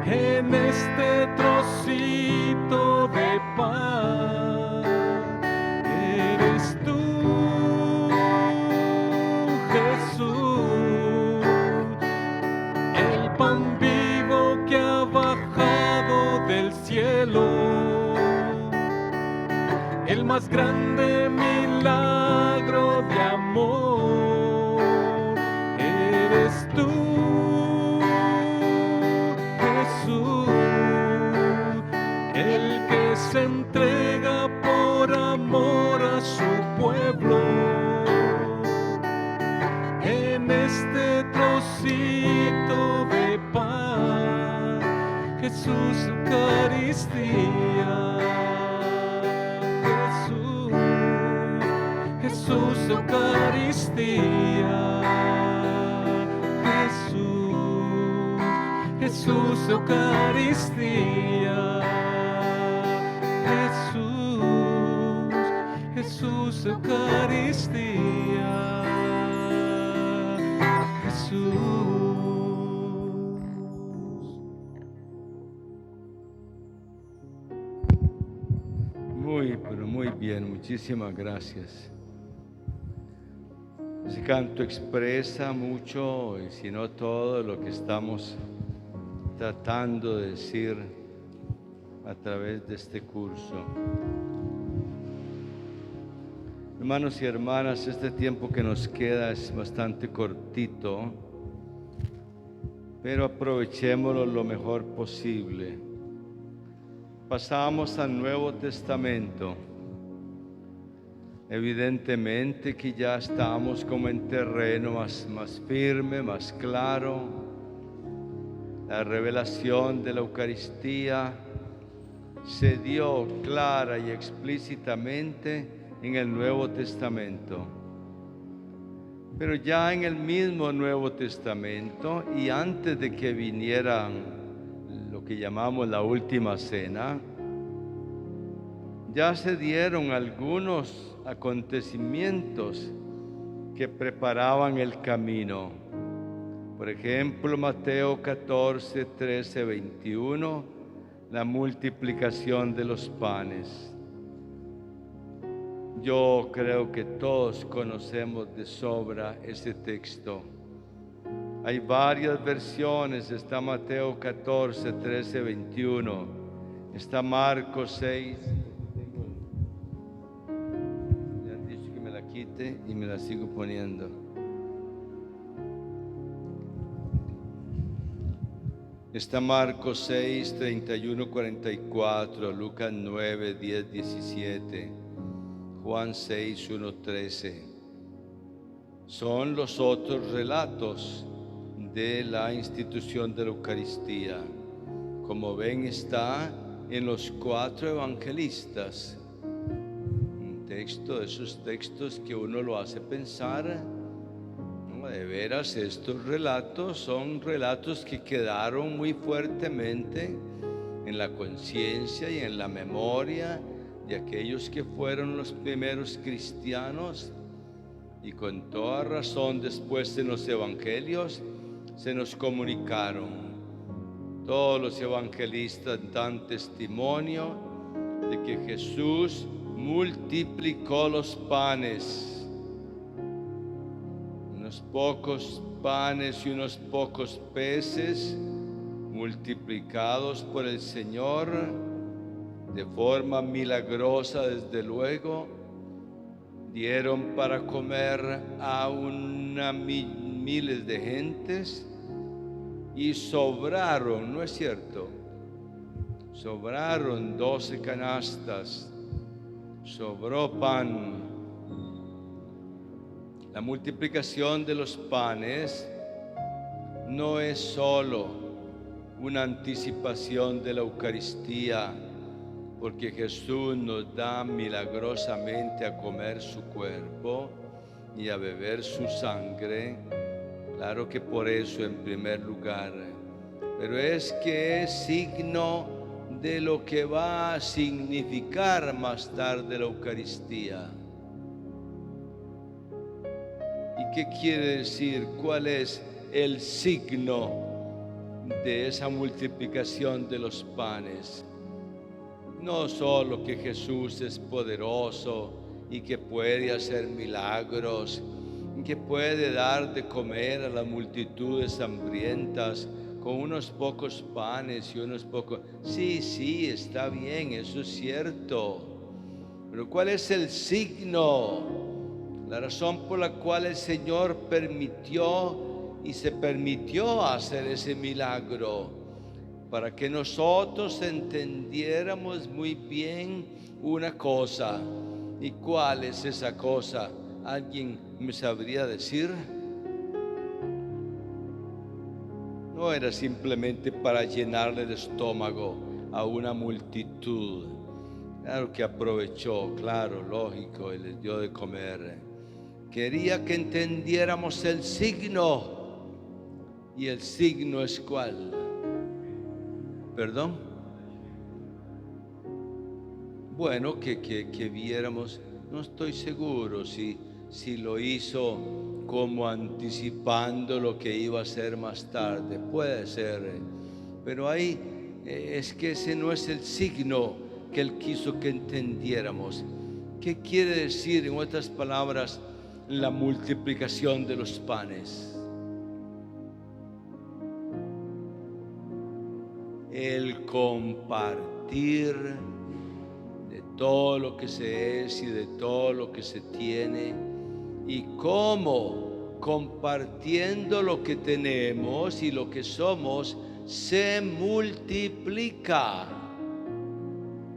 En este trocito de pan, eres tú, Jesús, el pan vivo que ha bajado del cielo, el más grande milagro de amor. Eres tú, Jesús. en este trocito de pan, Jesús, Eucaristía. Jesús, Eucaristía. Jesús, Eucaristía. Jesús, Eucaristía. Pero muy bien, muchísimas gracias. Ese canto expresa mucho, y si no todo, lo que estamos tratando de decir a través de este curso. Hermanos y hermanas, este tiempo que nos queda es bastante cortito, pero aprovechémoslo lo mejor posible. Pasamos al Nuevo Testamento. Evidentemente que ya estamos como en terreno más firme, más claro. La revelación de la Eucaristía se dio clara y explícitamente en el Nuevo Testamento. Pero ya en el mismo Nuevo Testamento y antes de que viniera lo que llamamos la Última Cena, ya se dieron algunos acontecimientos que preparaban el camino. Por ejemplo, Mateo 14, 13, 21, la multiplicación de los panes. Yo creo que todos conocemos de sobra ese texto. Hay varias versiones, está Mateo 14, 13, 21, está Marcos 6, me han dicho que me la quite y me la sigo poniendo. Está Marcos 6, 31, 44, Lucas 9, 10, 17, Juan 6, 1, 13. Son los otros relatos de la institución de la Eucaristía. Como ven, está en los 4 evangelistas. Un texto de esos textos que uno lo hace pensar, ¿no? De veras, estos relatos son relatos que quedaron muy fuertemente en la conciencia y en la memoria de aquellos que fueron los primeros cristianos, y con toda razón después en los evangelios se nos comunicaron. Todos los evangelistas dan testimonio de que Jesús multiplicó los panes, unos pocos panes y unos pocos peces multiplicados por el Señor de forma milagrosa, desde luego, dieron para comer a miles de gentes y sobraron, ¿no es cierto? Sobraron 12 canastas, sobró pan. La multiplicación de los panes no es solo una anticipación de la Eucaristía, porque Jesús nos da milagrosamente a comer su cuerpo y a beber su sangre. Claro que por eso en primer lugar, pero es que es signo de lo que va a significar más tarde la Eucaristía. ¿Y qué quiere decir? ¿Cuál es el signo de esa multiplicación de los panes? No solo que Jesús es poderoso y que puede hacer milagros, que puede dar de comer a las multitudes hambrientas con unos pocos panes y unos pocos. Sí, está bien, eso es cierto. Pero ¿cuál es el signo? La razón por la cual el Señor permitió y se permitió hacer ese milagro, para que nosotros entendiéramos muy bien una cosa. ¿Y cuál es esa cosa? ¿Alguien me sabría decir? No era simplemente para llenarle el estómago a una multitud. Claro que aprovechó, claro, lógico, y les dio de comer. Quería que entendiéramos el signo. ¿Y el signo es cuál? ¿Perdón? Bueno, que viéramos, no estoy seguro si lo hizo como anticipando lo que iba a hacer más tarde, puede ser, pero ahí es que ese no es el signo que Él quiso que entendiéramos. ¿Qué quiere decir, en otras palabras, la multiplicación de los panes? El compartir de todo lo que se es y de todo lo que se tiene, y cómo compartiendo lo que tenemos y lo que somos se multiplica.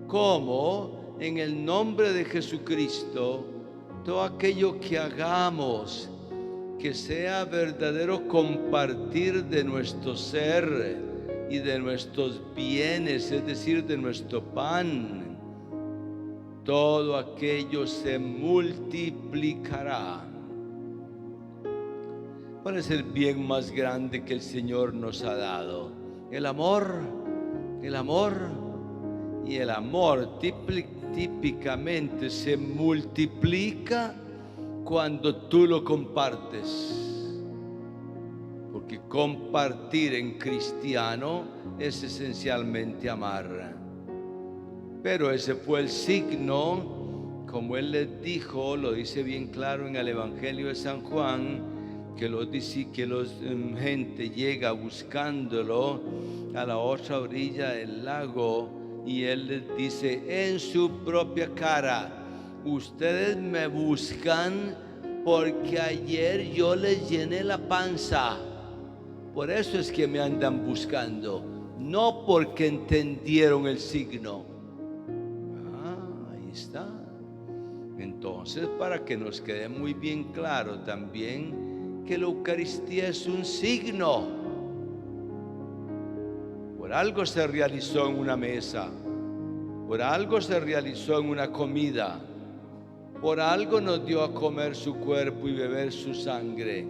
Cómo en el nombre de Jesucristo todo aquello que hagamos que sea verdadero compartir de nuestro ser y de nuestros bienes, es decir, de nuestro pan, todo aquello se multiplicará. ¿Cuál es el bien más grande que el Señor nos ha dado? El amor. El amor. Y el amor típicamente se multiplica cuando tú lo compartes. Porque compartir en cristiano es esencialmente amar. Pero ese fue el signo, como Él les dijo, lo dice bien claro en el Evangelio de San Juan, que gente llega buscándolo a la otra orilla del lago, y Él les dice en su propia cara: ustedes me buscan porque ayer yo les llené la panza. Por eso es que me andan buscando, no porque entendieron el signo. Ahí está. Entonces, para que nos quede muy bien claro también que la Eucaristía es un signo. Por algo se realizó en una mesa, por algo se realizó en una comida, por algo nos dio a comer su cuerpo y beber su sangre,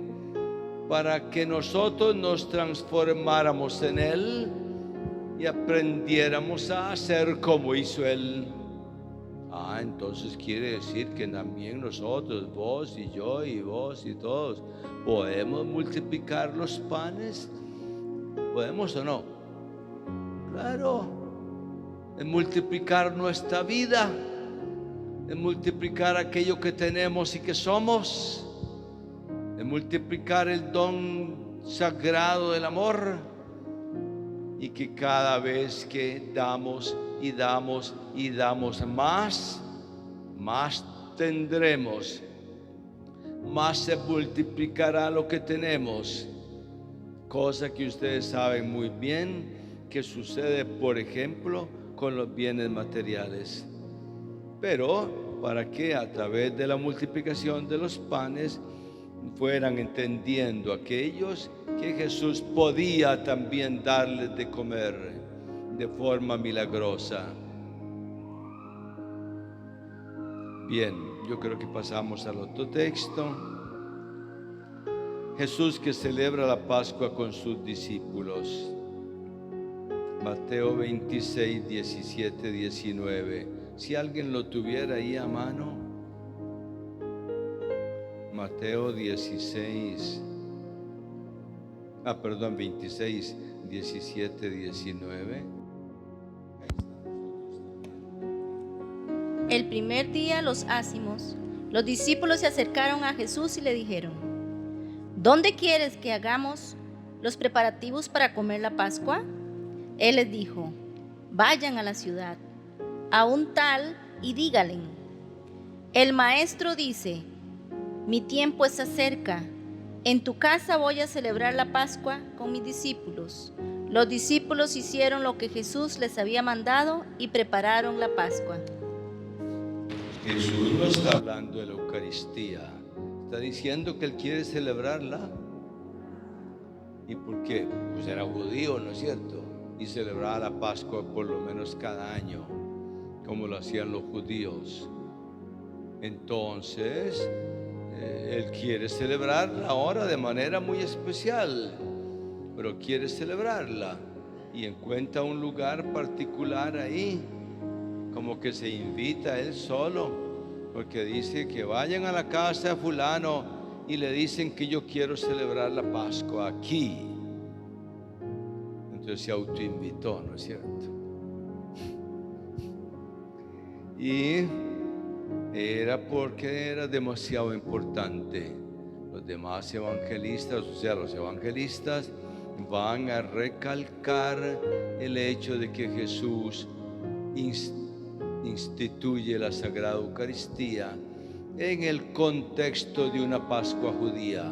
para que nosotros nos transformáramos en Él y aprendiéramos a hacer como hizo Él. Entonces quiere decir que también nosotros, vos y yo y vos y todos, podemos multiplicar los panes. ¿Podemos o no? Claro. Es multiplicar nuestra vida, es multiplicar aquello que tenemos y que somos, es multiplicar el don sagrado del amor, y que cada vez que damos y damos y damos más tendremos, más se multiplicará lo que tenemos, cosa que ustedes saben muy bien que sucede, por ejemplo, con los bienes materiales. Pero para que a través de la multiplicación de los panes fueran entendiendo aquellos que Jesús podía también darles de comer de forma milagrosa. Bien, yo creo que pasamos al otro texto. Jesús que celebra la Pascua con sus discípulos. Mateo 26, 17, 19. Si alguien lo tuviera ahí a mano. Mateo 26, 17, 19. El primer día, los ácimos, los discípulos se acercaron a Jesús y le dijeron: ¿dónde quieres que hagamos los preparativos para comer la Pascua? Él les dijo: vayan a la ciudad, a un tal, y díganle: el maestro dice, mi tiempo está cerca, en tu casa voy a celebrar la Pascua con mis discípulos. Los discípulos hicieron lo que Jesús les había mandado y prepararon la Pascua. Jesús no está hablando de la Eucaristía, está diciendo que Él quiere celebrarla. ¿Y por qué? Pues era judío, ¿no es cierto? Y celebraba la Pascua por lo menos cada año, como lo hacían los judíos. Entonces, él quiere celebrarla ahora de manera muy especial, pero quiere celebrarla y encuentra un lugar particular ahí, como que se invita a él solo, porque dice que vayan a la casa de fulano y le dicen que yo quiero celebrar la Pascua aquí. Entonces se autoinvitó, ¿no es cierto? Y era porque era demasiado importante. Los demás evangelistas, o sea, los evangelistas van a recalcar el hecho de que Jesús instituye la Sagrada Eucaristía en el contexto de una Pascua judía,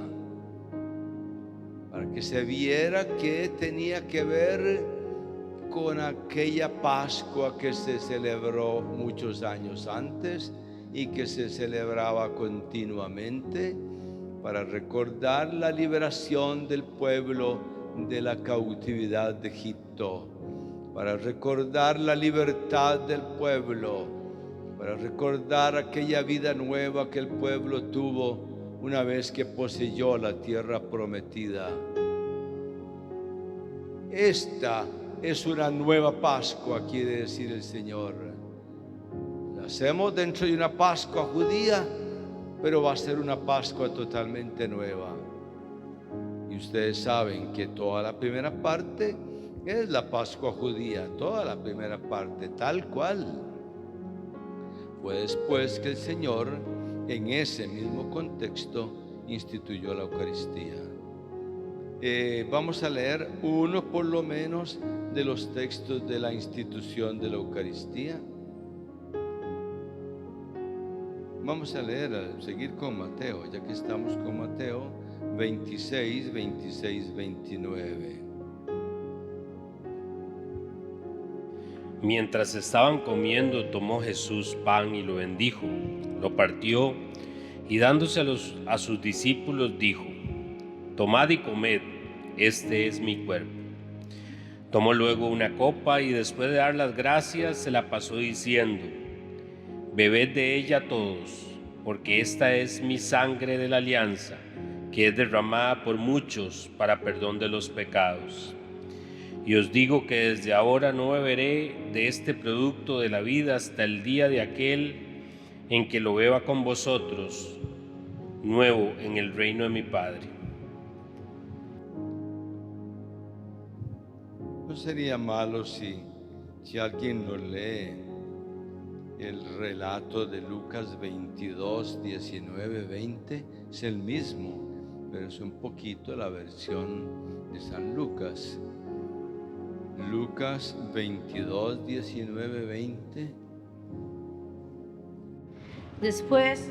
para que se viera que tenía que ver con aquella Pascua que se celebró muchos años antes y que se celebraba continuamente para recordar la liberación del pueblo de la cautividad de Egipto, para recordar la libertad del pueblo, para recordar aquella vida nueva que el pueblo tuvo una vez que poseyó la tierra prometida. Esta es una nueva Pascua, quiere decir el Señor. La hacemos dentro de una Pascua judía, pero va a ser una Pascua totalmente nueva. Y ustedes saben que toda la primera parte es la Pascua judía, toda la primera parte, tal cual. Fue después que el Señor, en ese mismo contexto, instituyó la Eucaristía. Vamos a leer uno por lo menos de los textos de la institución de la Eucaristía. Vamos a leer, a seguir con Mateo, ya que estamos con Mateo 26, 26, 29. Mientras estaban comiendo, tomó Jesús pan y lo bendijo, lo partió y dándose a sus discípulos dijo: tomad y comed, este es mi cuerpo. Tomó luego una copa y después de dar las gracias se la pasó diciendo: bebed de ella todos, porque esta es mi sangre de la alianza, que es derramada por muchos para perdón de los pecados. Y os digo que desde ahora no beberé de este producto de la vida hasta el día de aquel en que lo beba con vosotros, nuevo en el reino de mi Padre. No sería malo si alguien lo lee, el relato de Lucas 22, 19, 20, es el mismo, pero es un poquito la versión de San Lucas. Lucas 22, 19, 20. Después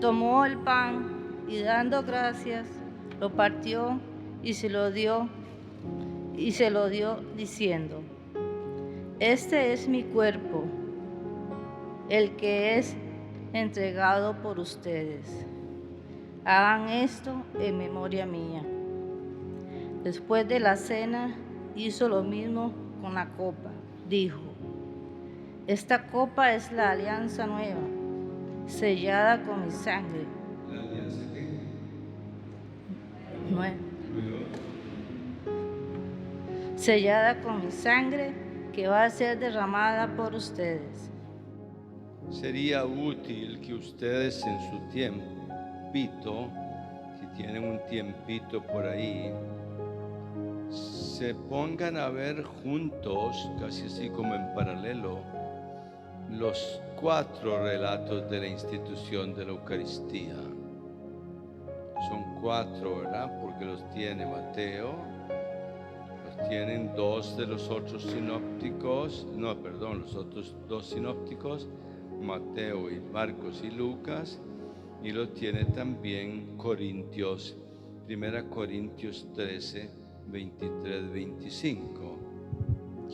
tomó el pan y dando gracias, lo partió y se lo dio diciendo: este es mi cuerpo, el que es entregado por ustedes. Hagan esto en memoria mía. Después de la cena hizo lo mismo con la copa. Dijo: esta copa es la alianza nueva, sellada con mi sangre. ¿La alianza qué? Nueva. Sellada con mi sangre, que va a ser derramada por ustedes. Sería útil que ustedes en su tiempito, si tienen un tiempito por ahí, se pongan a ver juntos, casi así como en paralelo, los 4 relatos de la institución de la Eucaristía. Son 4, ¿verdad? Porque los tiene Mateo, los tienen 2 de los otros sinópticos, los otros 2 sinópticos, Mateo y Marcos y Lucas, y lo tiene también Corintios, 1 Corintios 13, 23, 25.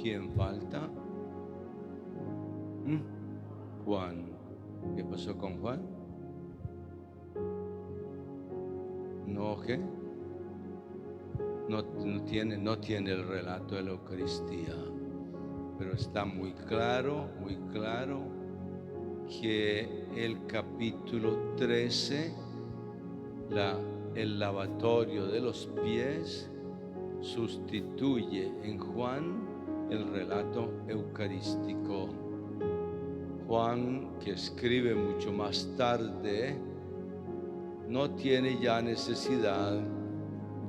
¿Quién falta? Juan. ¿Qué pasó con Juan? ¿No qué? no tiene el relato de la Eucaristía, pero está muy claro que el capítulo 13, el lavatorio de los pies, sustituye en Juan el relato eucarístico. Juan, que escribe mucho más tarde, no tiene ya necesidad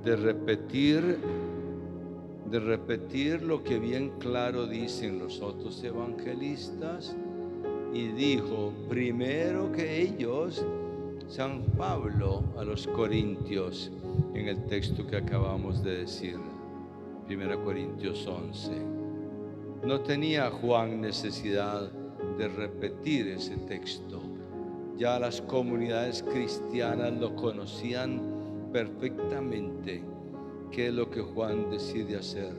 de repetir lo que bien claro dicen los otros evangelistas, y dijo primero que ellos San Pablo a los Corintios en el texto que acabamos de decir, 1 Corintios 11. No tenía Juan necesidad de repetir ese texto. Ya las comunidades cristianas lo conocían perfectamente. ¿Qué es lo que Juan decide hacer?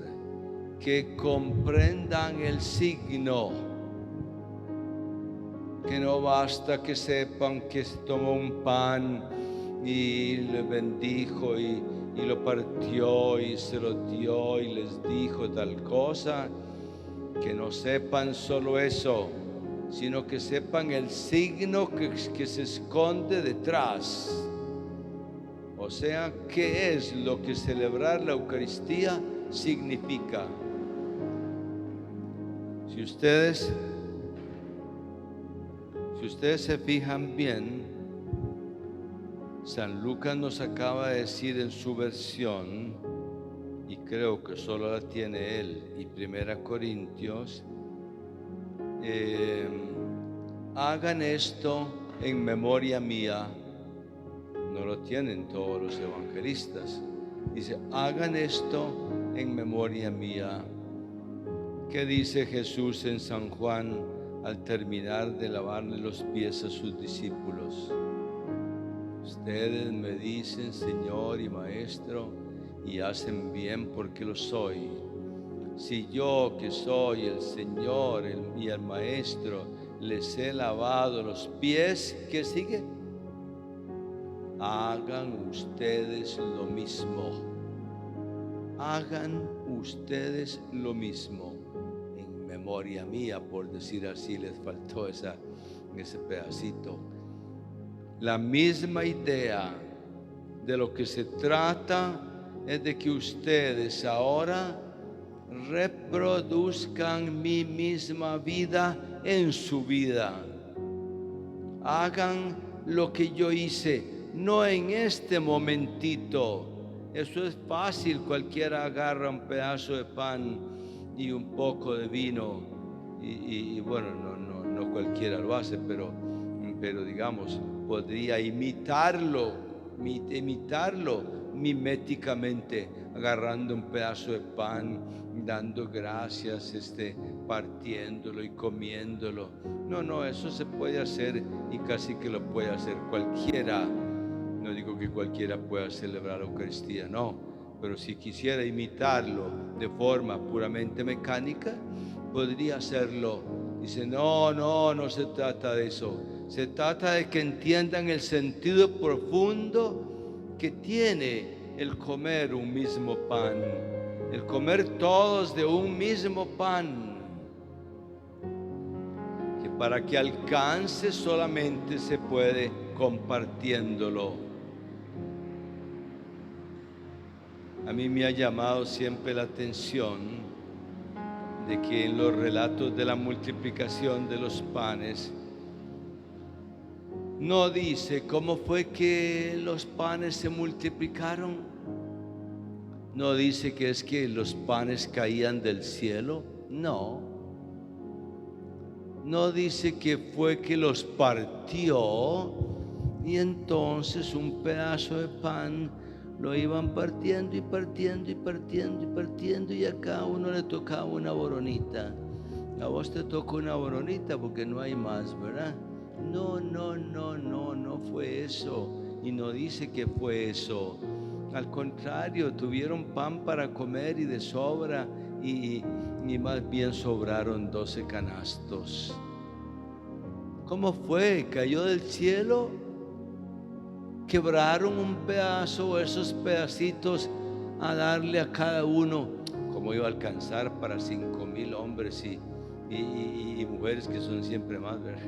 Que comprendan el signo. Que no basta que sepan que se tomó un pan y le bendijo y lo partió y se lo dio y les dijo tal cosa. Que no sepan solo eso, sino que sepan el signo que se esconde detrás. O sea, ¿qué es lo que celebrar la Eucaristía significa? Si ustedes se fijan bien, San Lucas nos acaba de decir en su versión, y creo que solo la tiene él, y 1 Corintios, hagan esto en memoria mía. No lo tienen todos los evangelistas. Dice, hagan esto en memoria mía. ¿Qué dice Jesús en San Juan al terminar de lavarle los pies a sus discípulos? Ustedes me dicen Señor y Maestro, y hacen bien porque lo soy. Si yo, que soy el Señor y el Maestro, les he lavado los pies, ¿qué sigue? Hagan ustedes lo mismo. Hagan ustedes lo mismo. En memoria mía, por decir así, les faltó ese pedacito. La misma idea de lo que se trata es de que ustedes ahora reproduzcan mi misma vida en su vida. Hagan lo que yo hice, no en este momentito. Eso es fácil, cualquiera agarra un pedazo de pan y un poco de vino y bueno, no cualquiera lo hace, pero digamos, podría imitarlo miméticamente, agarrando un pedazo de pan, dando gracias, partiéndolo y comiéndolo. No, eso se puede hacer y casi que lo puede hacer cualquiera. No digo que cualquiera pueda celebrar la Eucaristía, no, pero si quisiera imitarlo de forma puramente mecánica, podría hacerlo. Dice, no se trata de eso. Se trata de que entiendan el sentido profundo que tiene el comer un mismo pan, el comer todos de un mismo pan, que para que alcance solamente se puede compartiéndolo. A mí me ha llamado siempre la atención de que en los relatos de la multiplicación de los panes no dice cómo fue que los panes se multiplicaron. No dice que es que los panes caían del cielo. No dice que fue que los partió y entonces un pedazo de pan lo iban partiendo y partiendo y partiendo y partiendo, y a cada uno le tocaba una boronita. A vos te tocó una boronita porque no hay más, ¿verdad? No fue eso, y no dice que fue eso. Al contrario, tuvieron pan para comer y de sobra, y más bien sobraron 12 canastos. ¿Cómo fue? ¿Cayó del cielo? ¿Quebraron un pedazo o esos pedacitos a darle a cada uno, como iba a alcanzar para 5,000 hombres y mujeres, que son siempre más, ¿verdad?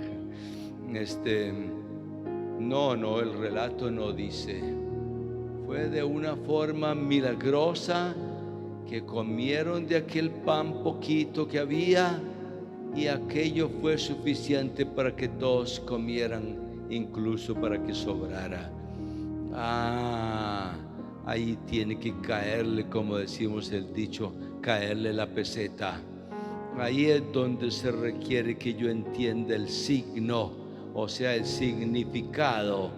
No, el relato no dice. Fue de una forma milagrosa que comieron de aquel pan poquito que había, y aquello fue suficiente para que todos comieran, incluso para que sobrara. Ahí tiene que caerle, como decimos el dicho, caerle la peseta. Ahí es donde se requiere que yo entienda el signo, o sea, el significado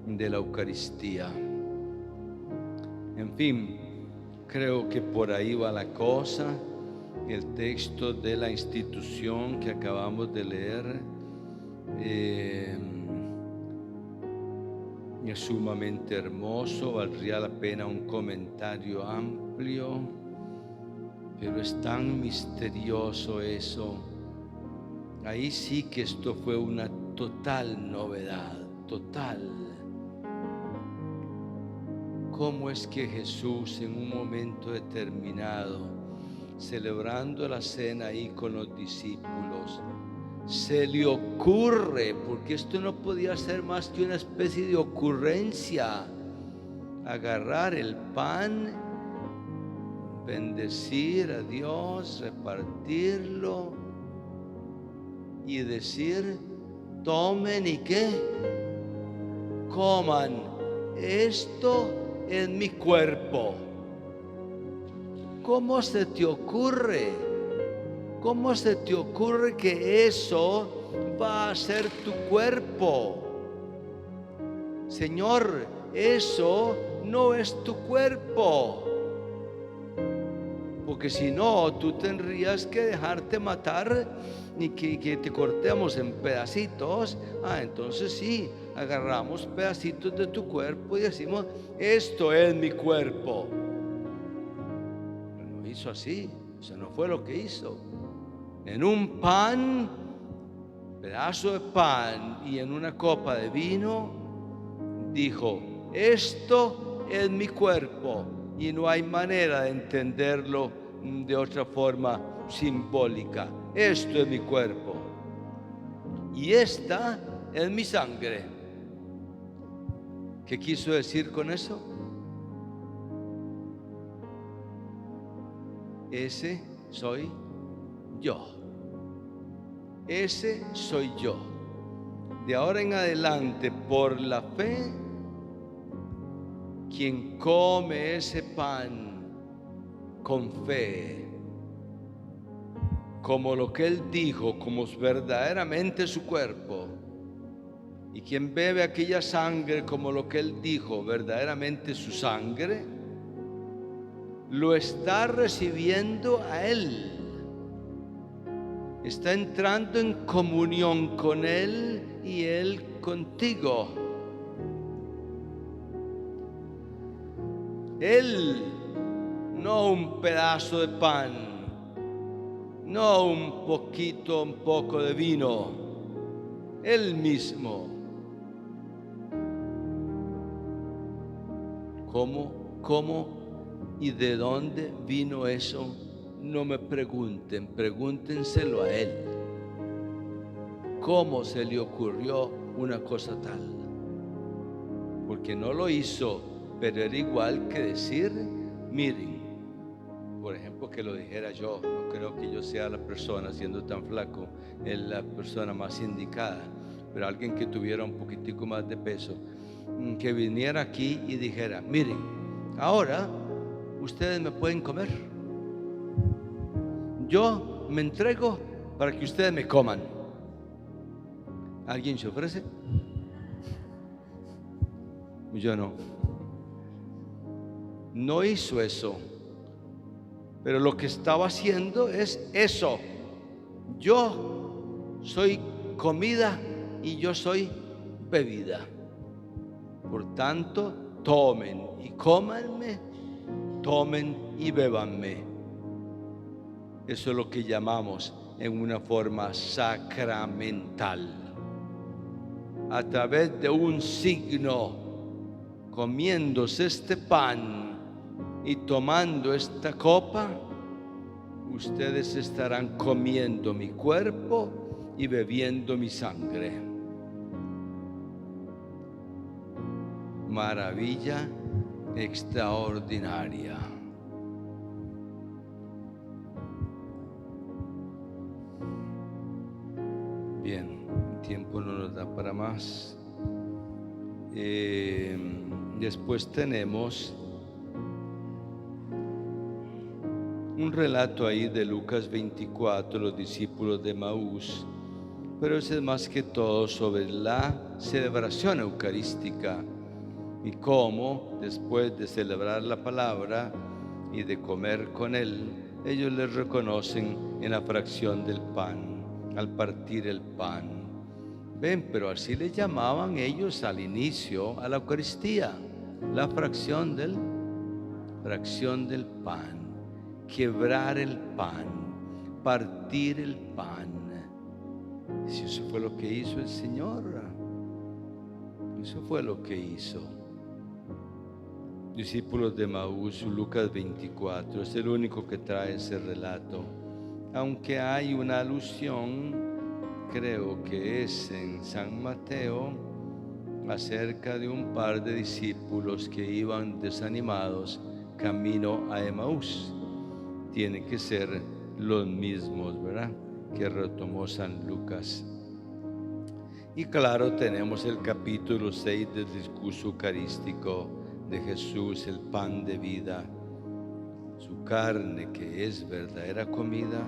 de la Eucaristía. En fin, creo que por ahí va la cosa. El texto de la institución que acabamos de leer es sumamente hermoso, valdría la pena un comentario amplio, pero es tan misterioso eso. Ahí sí que esto fue una total novedad, total. ¿Cómo es que Jesús en un momento determinado, celebrando la cena ahí con los discípulos, se le ocurre, porque esto no podía ser más que una especie de ocurrencia, agarrar el pan, bendecir a Dios, repartirlo y decir: tomen y ¿qué? Coman, esto es mi cuerpo. ¿Cómo se te ocurre? ¿Cómo se te ocurre que eso va a ser tu cuerpo? Señor, eso no es tu cuerpo. Porque si no, tú tendrías que dejarte matar y que te cortemos en pedacitos. Entonces sí, agarramos pedacitos de tu cuerpo y decimos: esto es mi cuerpo. Pero no hizo así, eso no fue lo que hizo. En un pan, pedazo de pan, y en una copa de vino, dijo: esto es mi cuerpo. Y no hay manera de entenderlo de otra forma simbólica. Esto es mi cuerpo y esta es mi sangre. ¿Qué quiso decir con eso? Ese soy yo. Ese soy yo. De ahora en adelante, por la fe, quien come ese pan con fe, como lo que Él dijo, como verdaderamente su cuerpo, y quien bebe aquella sangre como lo que Él dijo, verdaderamente su sangre, lo está recibiendo a Él. Está entrando en comunión con Él y Él contigo. Él, no un pedazo de pan, no un poco de vino, Él mismo. ¿Cómo y de dónde vino eso? No me pregunten, pregúntenselo a Él. ¿Cómo se le ocurrió una cosa tal? Porque no lo hizo, pero era igual que decir: miren, por ejemplo, que lo dijera yo. No creo que yo sea la persona, siendo tan flaco, es la persona más indicada, pero alguien que tuviera un poquitico más de peso, que viniera aquí y dijera: miren, ahora ustedes me pueden comer, yo me entrego para que ustedes me coman. ¿Alguien se ofrece? Yo no. No hizo eso, pero lo que estaba haciendo es eso: yo soy comida y yo soy bebida. Por tanto, tomen y cómanme, tomen y bébanme. Eso es lo que llamamos en una forma sacramental. A través de un signo, comiéndose este pan y tomando esta copa, ustedes estarán comiendo mi cuerpo y bebiendo mi sangre. Maravilla extraordinaria. Bien, el tiempo no nos da para más. Después tenemos un relato ahí de Lucas 24, los discípulos de Emaús, pero ese es más que todo sobre la celebración eucarística y cómo después de celebrar la palabra y de comer con él, ellos les reconocen en la fracción del pan, al partir el pan. Ven, pero así le llamaban ellos al inicio a la Eucaristía, la fracción del pan, quebrar el pan, partir el pan. Si eso fue lo que hizo el Señor, eso fue lo que hizo. Discípulos de Emaús, Lucas 24, es el único que trae ese relato, aunque hay una alusión, creo que es en San Mateo, acerca de un par de discípulos que iban desanimados camino a Emaús. Tienen que ser los mismos, ¿verdad?, que retomó San Lucas. Y claro, tenemos el capítulo 6 del discurso eucarístico de Jesús, el pan de vida, su carne que es verdadera comida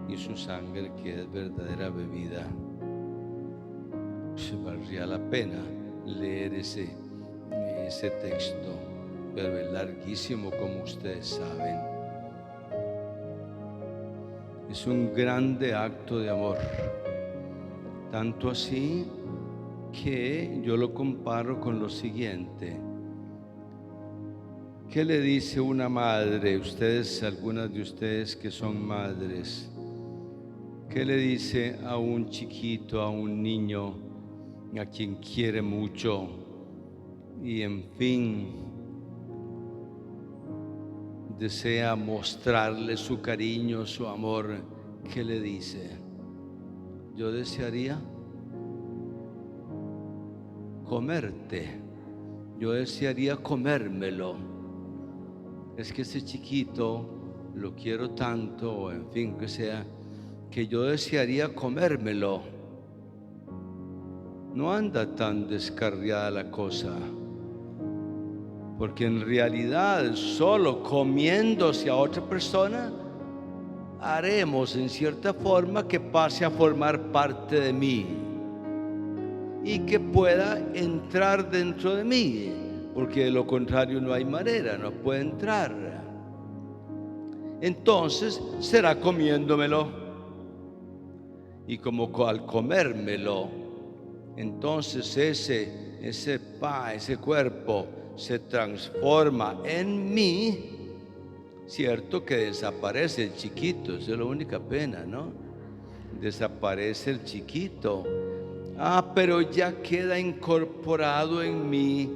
y su sangre que es verdadera bebida. Valdría la pena leer ese texto, pero es larguísimo, como ustedes saben. Es un grande acto de amor, tanto así que yo lo comparo con lo siguiente. ¿Qué le dice una madre? Ustedes, algunas de ustedes que son madres, ¿qué le dice a un chiquito, a un niño, a quien quiere mucho y en fin desea mostrarle su cariño, su amor? ¿Qué le dice? Yo desearía comerte, yo desearía comérmelo. Es que ese chiquito lo quiero tanto, o en fin, que sea, que yo desearía comérmelo. No anda tan descarriada la cosa, porque en realidad solo comiéndose a otra persona haremos en cierta forma que pase a formar parte de mí y que pueda entrar dentro de mí, porque de lo contrario no hay manera, no puede entrar. Entonces será comiéndomelo, y como al comérmelo, entonces ese cuerpo se transforma en mí. Cierto que desaparece el chiquito, eso es la única pena, ¿no? Desaparece el chiquito. Pero ya queda incorporado en mí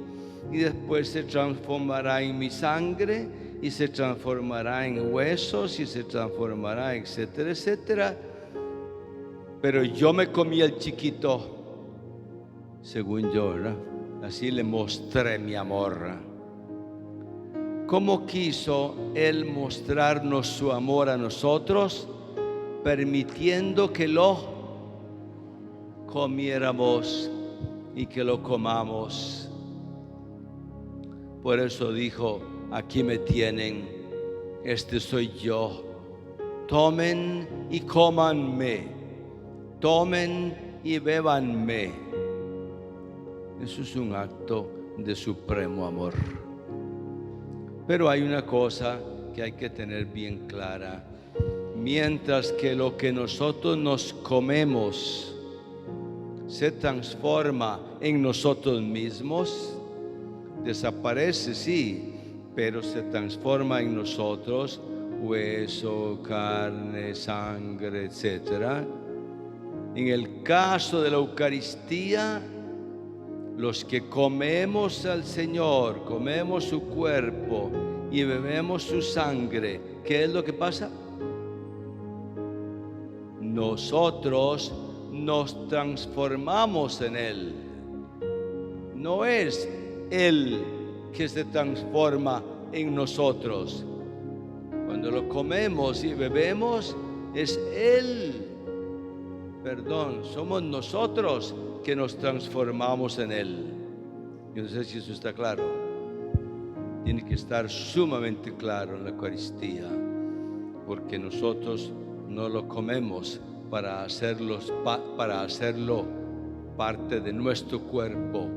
y después se transformará en mi sangre y se transformará en huesos y se transformará, etcétera, etcétera. Pero yo me comí el chiquito, según yo, ¿verdad? Así le mostré mi amor. ¿Cómo quiso Él mostrarnos su amor a nosotros? Permitiendo que lo comiéramos y que lo comamos. Por eso dijo: aquí me tienen, este soy yo. Tomen y cómanme, tomen y bébanme. Eso es un acto de supremo amor. Pero hay una cosa que hay que tener bien clara. Mientras que lo que nosotros nos comemos se transforma en nosotros mismos, desaparece, sí, pero se transforma en nosotros, hueso, carne, sangre, etc. En el caso de la Eucaristía, los que comemos al Señor, comemos su cuerpo y bebemos su sangre, ¿qué es lo que pasa? Nosotros nos transformamos en Él. No es Él que se transforma en nosotros. Cuando lo comemos y bebemos, es Él. Perdón, somos nosotros que nos transformamos en Él. Yo no sé si eso está claro. Tiene que estar sumamente claro en la Eucaristía, porque nosotros no lo comemos para hacerlo parte de nuestro cuerpo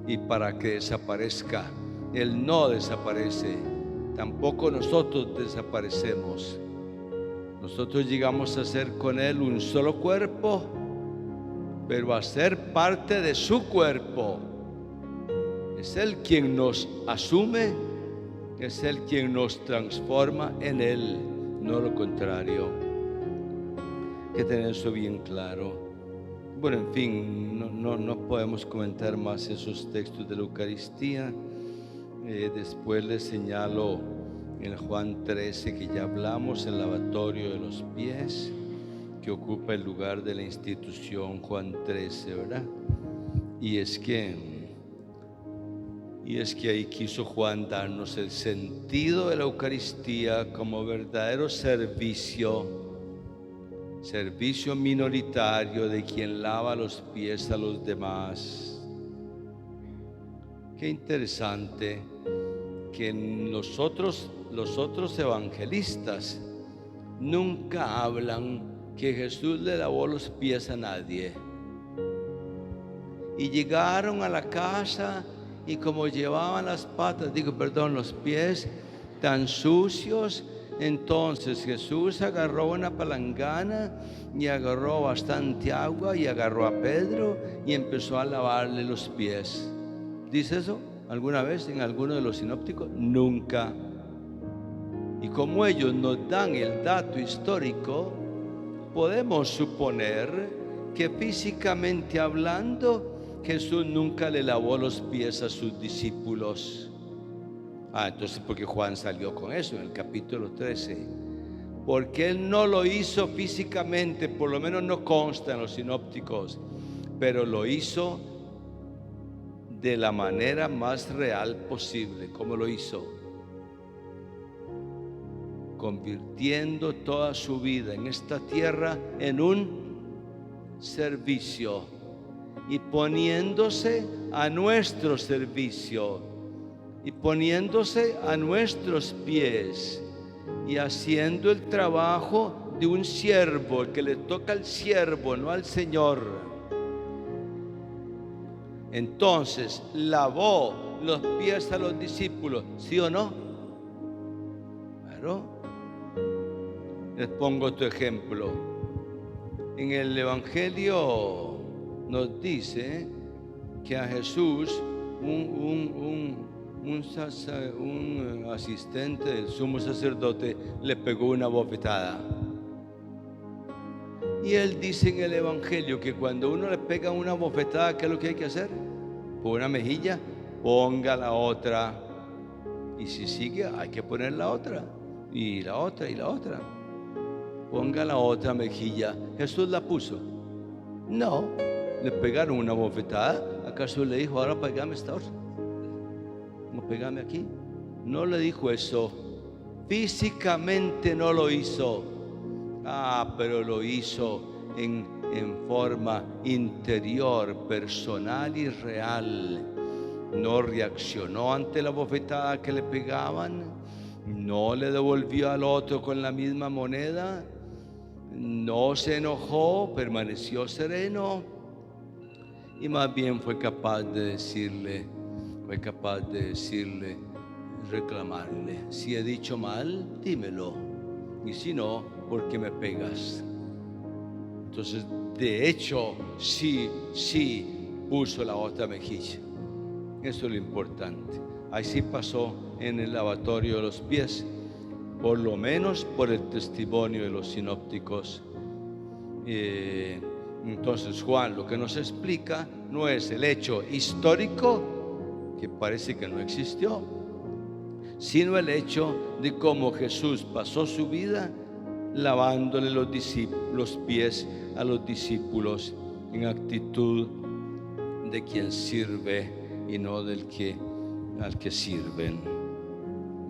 y para que desaparezca. Él no desaparece, tampoco nosotros desaparecemos. Nosotros llegamos a ser con Él un solo cuerpo, pero a ser parte de su cuerpo. Es Él quien nos asume, es Él quien nos transforma en Él, no lo contrario. Hay que tener eso bien claro. Bueno, en fin, no podemos comentar más esos textos de la Eucaristía. Después les señalo en Juan 13, que ya hablamos, el lavatorio de los pies, que ocupa el lugar de la institución Juan 13, ¿verdad? Y es que ahí quiso Juan darnos el sentido de la Eucaristía como verdadero servicio minoritario de quien lava los pies a los demás. Qué interesante que los otros evangelistas nunca hablan que Jesús le lavó los pies a nadie. Y llegaron a la casa y como llevaban los pies tan sucios, entonces Jesús agarró una palangana y agarró bastante agua y agarró a Pedro y empezó a lavarle los pies. ¿Dice eso alguna vez en alguno de los sinópticos? Nunca. Y como ellos nos dan el dato histórico, podemos suponer que físicamente hablando, Jesús nunca le lavó los pies a sus discípulos. Entonces, porque Juan salió con eso en el capítulo 13. Porque Él no lo hizo físicamente, por lo menos no consta en los sinópticos, pero lo hizo de la manera más real posible. ¿Cómo lo hizo? Convirtiendo toda su vida en esta tierra en un servicio y poniéndose a nuestro servicio y poniéndose a nuestros pies y haciendo el trabajo de un siervo, el que le toca al siervo, no al Señor. Entonces lavó los pies a los discípulos, ¿sí o no? Claro. Les pongo otro ejemplo. En el Evangelio nos dice que a Jesús un asistente del sumo sacerdote le pegó una bofetada. Y él dice en el Evangelio que cuando uno le pega una bofetada, ¿qué es lo que hay que hacer? Por una mejilla, ponga la otra. Y si sigue, hay que poner la otra. Y la otra, y la otra. Ponga la otra mejilla. ¿Jesús la puso? No. Le pegaron una bofetada. ¿Acaso le dijo, ahora pegame esta otra? No, pegame aquí. No le dijo eso. Físicamente no lo hizo. Pero lo hizo en forma interior, personal y real. No reaccionó ante la bofetada que le pegaban. No le devolvió al otro con la misma moneda. No se enojó, permaneció sereno. Y más bien fue capaz de decirle, reclamarle: si he dicho mal, dímelo. Y si no, ¿por qué me pegas? Entonces, de hecho, sí puso la otra mejilla. Eso es lo importante. Así pasó en el lavatorio de los pies, por lo menos por el testimonio de los sinópticos. Entonces Juan lo que nos explica no es el hecho histórico, que parece que no existió, sino el hecho de cómo Jesús pasó su vida lavándole los pies a los discípulos en actitud de quien sirve y no al que sirven.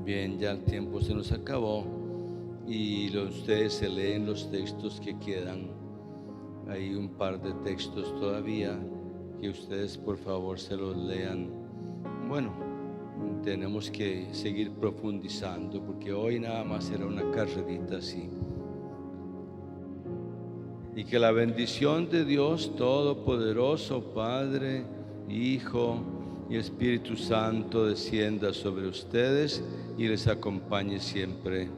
Bien, ya el tiempo se nos acabó y ustedes se leen los textos que quedan. Hay un par de textos todavía que ustedes por favor se los lean. Bueno, tenemos que seguir profundizando porque hoy nada más era una carrerita así. Y que la bendición de Dios Todopoderoso, Padre, Hijo y Espíritu Santo descienda sobre ustedes y les acompañe siempre.